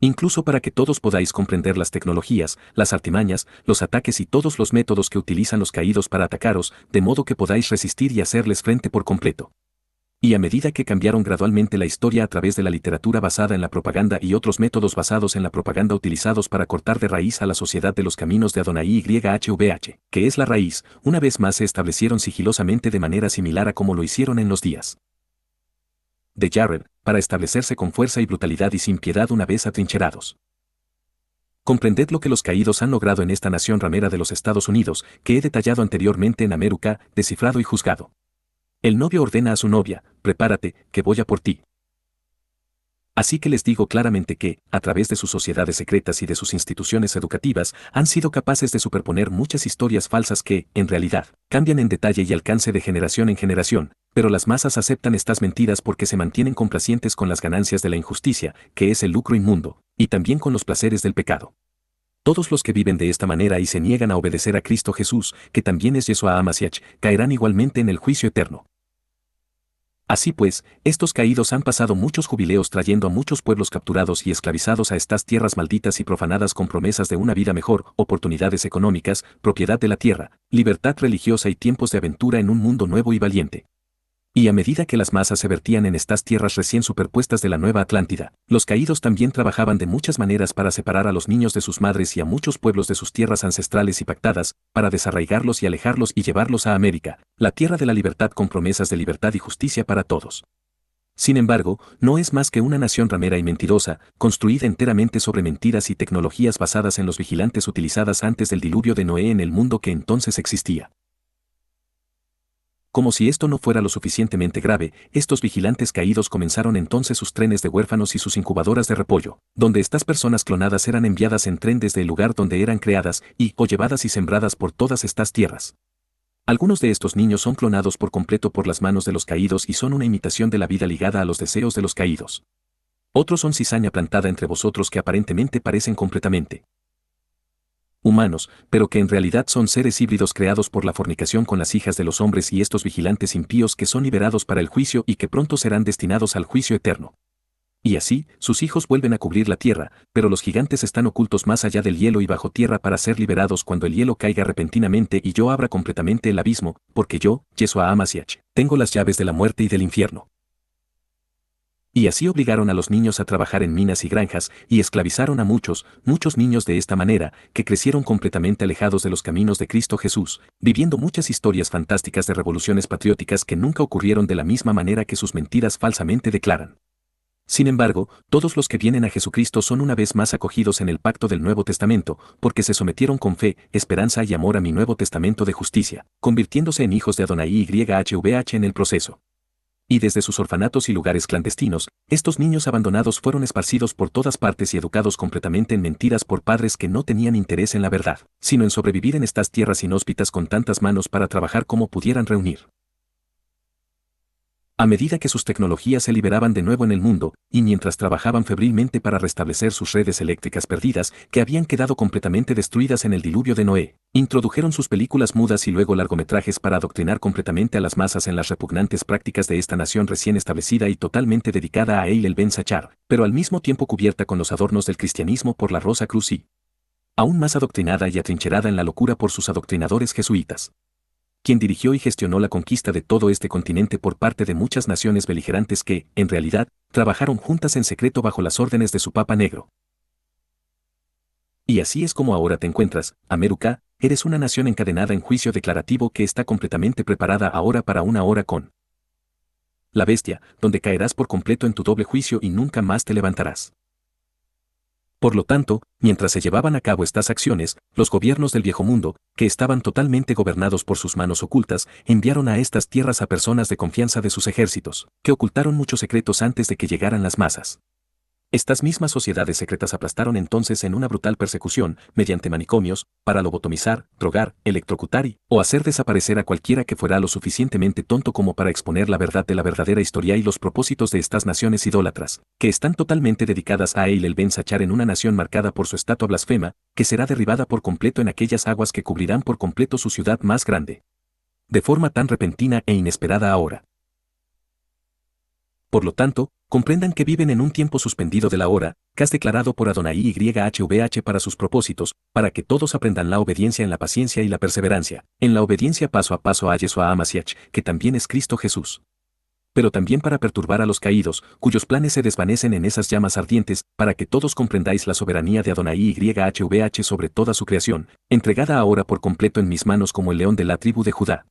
Incluso para que todos podáis comprender las tecnologías, las artimañas, los ataques y todos los métodos que utilizan los caídos para atacaros, de modo que podáis resistir y hacerles frente por completo. Y a medida que cambiaron gradualmente la historia a través de la literatura basada en la propaganda y otros métodos basados en la propaganda utilizados para cortar de raíz a la sociedad de los caminos de Adonai YHVH, que es la raíz, una vez más se establecieron sigilosamente de manera similar a como lo hicieron en los días de Jared, para establecerse con fuerza y brutalidad y sin piedad una vez atrincherados. Comprended lo que los caídos han logrado en esta nación ramera de los Estados Unidos, que he detallado anteriormente en América, descifrado y juzgado. El novio ordena a su novia, prepárate, que voy a por ti. Así que les digo claramente que, a través de sus sociedades secretas y de sus instituciones educativas, han sido capaces de superponer muchas historias falsas que, en realidad, cambian en detalle y alcance de generación en generación, pero las masas aceptan estas mentiras porque se mantienen complacientes con las ganancias de la injusticia, que es el lucro inmundo, y también con los placeres del pecado. Todos los que viven de esta manera y se niegan a obedecer a Cristo Jesús, que también es Yeshua HaMashiach, caerán igualmente en el juicio eterno. Así pues, estos caídos han pasado muchos jubileos trayendo a muchos pueblos capturados y esclavizados a estas tierras malditas y profanadas con promesas de una vida mejor, oportunidades económicas, propiedad de la tierra, libertad religiosa y tiempos de aventura en un mundo nuevo y valiente. Y a medida que las masas se vertían en estas tierras recién superpuestas de la Nueva Atlántida, los caídos también trabajaban de muchas maneras para separar a los niños de sus madres y a muchos pueblos de sus tierras ancestrales y pactadas, para desarraigarlos y alejarlos y llevarlos a América, la tierra de la libertad con promesas de libertad y justicia para todos. Sin embargo, no es más que una nación ramera y mentirosa, construida enteramente sobre mentiras y tecnologías basadas en los vigilantes utilizadas antes del diluvio de Noé en el mundo que entonces existía. Como si esto no fuera lo suficientemente grave, estos vigilantes caídos comenzaron entonces sus trenes de huérfanos y sus incubadoras de repollo, donde estas personas clonadas eran enviadas en tren desde el lugar donde eran creadas o llevadas y sembradas por todas estas tierras. Algunos de estos niños son clonados por completo por las manos de los caídos y son una imitación de la vida ligada a los deseos de los caídos. Otros son cizaña plantada entre vosotros que aparentemente parecen completamente humanos, pero que en realidad son seres híbridos creados por la fornicación con las hijas de los hombres y estos vigilantes impíos que son liberados para el juicio y que pronto serán destinados al juicio eterno. Y así, sus hijos vuelven a cubrir la tierra, pero los gigantes están ocultos más allá del hielo y bajo tierra para ser liberados cuando el hielo caiga repentinamente y yo abra completamente el abismo, porque yo, Yeshua HaMashiach, tengo las llaves de la muerte y del infierno. Y así obligaron a los niños a trabajar en minas y granjas, y esclavizaron a muchos niños de esta manera, que crecieron completamente alejados de los caminos de Cristo Jesús, viviendo muchas historias fantásticas de revoluciones patrióticas que nunca ocurrieron de la misma manera que sus mentiras falsamente declaran. Sin embargo, todos los que vienen a Jesucristo son una vez más acogidos en el pacto del Nuevo Testamento, porque se sometieron con fe, esperanza y amor a mi Nuevo Testamento de justicia, convirtiéndose en hijos de Adonai YHVH en el proceso. Y desde sus orfanatos y lugares clandestinos, estos niños abandonados fueron esparcidos por todas partes y educados completamente en mentiras por padres que no tenían interés en la verdad, sino en sobrevivir en estas tierras inhóspitas con tantas manos para trabajar como pudieran reunir. A medida que sus tecnologías se liberaban de nuevo en el mundo, y mientras trabajaban febrilmente para restablecer sus redes eléctricas perdidas, que habían quedado completamente destruidas en el diluvio de Noé, introdujeron sus películas mudas y luego largometrajes para adoctrinar completamente a las masas en las repugnantes prácticas de esta nación recién establecida y totalmente dedicada a el Ben Sachar, pero al mismo tiempo cubierta con los adornos del cristianismo por la Rosa Cruz y aún más adoctrinada y atrincherada en la locura por sus adoctrinadores jesuitas, quien dirigió y gestionó la conquista de todo este continente por parte de muchas naciones beligerantes que, en realidad, trabajaron juntas en secreto bajo las órdenes de su Papa Negro. Y así es como ahora te encuentras, América, eres una nación encadenada en juicio declarativo que está completamente preparada ahora para una hora con la bestia, donde caerás por completo en tu doble juicio y nunca más te levantarás. Por lo tanto, mientras se llevaban a cabo estas acciones, los gobiernos del viejo mundo, que estaban totalmente gobernados por sus manos ocultas, enviaron a estas tierras a personas de confianza de sus ejércitos, que ocultaron muchos secretos antes de que llegaran las masas. Estas mismas sociedades secretas aplastaron entonces en una brutal persecución, mediante manicomios, para lobotomizar, drogar, electrocutar o hacer desaparecer a cualquiera que fuera lo suficientemente tonto como para exponer la verdad de la verdadera historia y los propósitos de estas naciones idólatras, que están totalmente dedicadas a el Ben Sachar en una nación marcada por su estatua blasfema, que será derribada por completo en aquellas aguas que cubrirán por completo su ciudad más grande. De forma tan repentina e inesperada ahora. Por lo tanto, comprendan que viven en un tiempo suspendido de la hora, que has declarado por Adonai YHVH para sus propósitos, para que todos aprendan la obediencia en la paciencia y la perseverancia, en la obediencia paso a paso a Yeshua HaMashiach, que también es Cristo Jesús. pero también para perturbar a los caídos, cuyos planes se desvanecen en esas llamas ardientes, para que todos comprendáis la soberanía de Adonai YHVH sobre toda su creación, entregada ahora por completo en mis manos como el león de la tribu de Judá.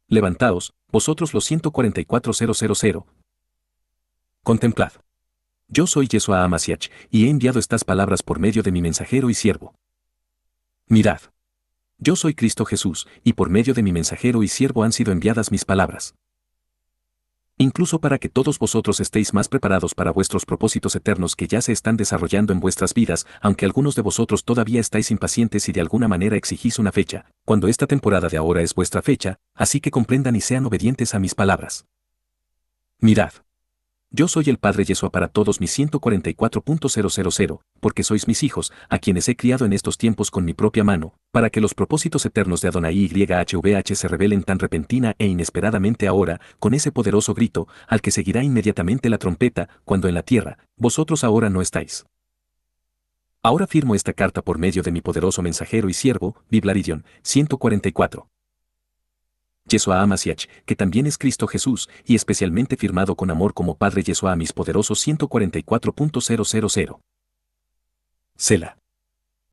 Levantaos, vosotros los 144,000. Contemplad. Yo soy Yeshua Amasiach, y he enviado estas palabras por medio de mi mensajero y siervo. Mirad. Yo soy Cristo Jesús, y por medio de mi mensajero y siervo han sido enviadas mis palabras. Incluso para que todos vosotros estéis más preparados para vuestros propósitos eternos que ya se están desarrollando en vuestras vidas, aunque algunos de vosotros todavía estáis impacientes y de alguna manera exigís una fecha, cuando esta temporada de ahora es vuestra fecha, así que comprendan y sean obedientes a mis palabras. Mirad. Yo soy el Padre Yeshua para todos mis 144,000, porque sois mis hijos, a quienes he criado en estos tiempos con mi propia mano, para que los propósitos eternos de Adonai YHVH se revelen tan repentina e inesperadamente ahora, con ese poderoso grito, al que seguirá inmediatamente la trompeta, cuando en la tierra, vosotros ahora no estáis. Ahora firmo esta carta por medio de mi poderoso mensajero y siervo, Biblaridion, 144. Yeshua Amasiach, que también es Cristo Jesús, y especialmente firmado con amor como Padre Yeshua a mis poderosos 144,000. Sela.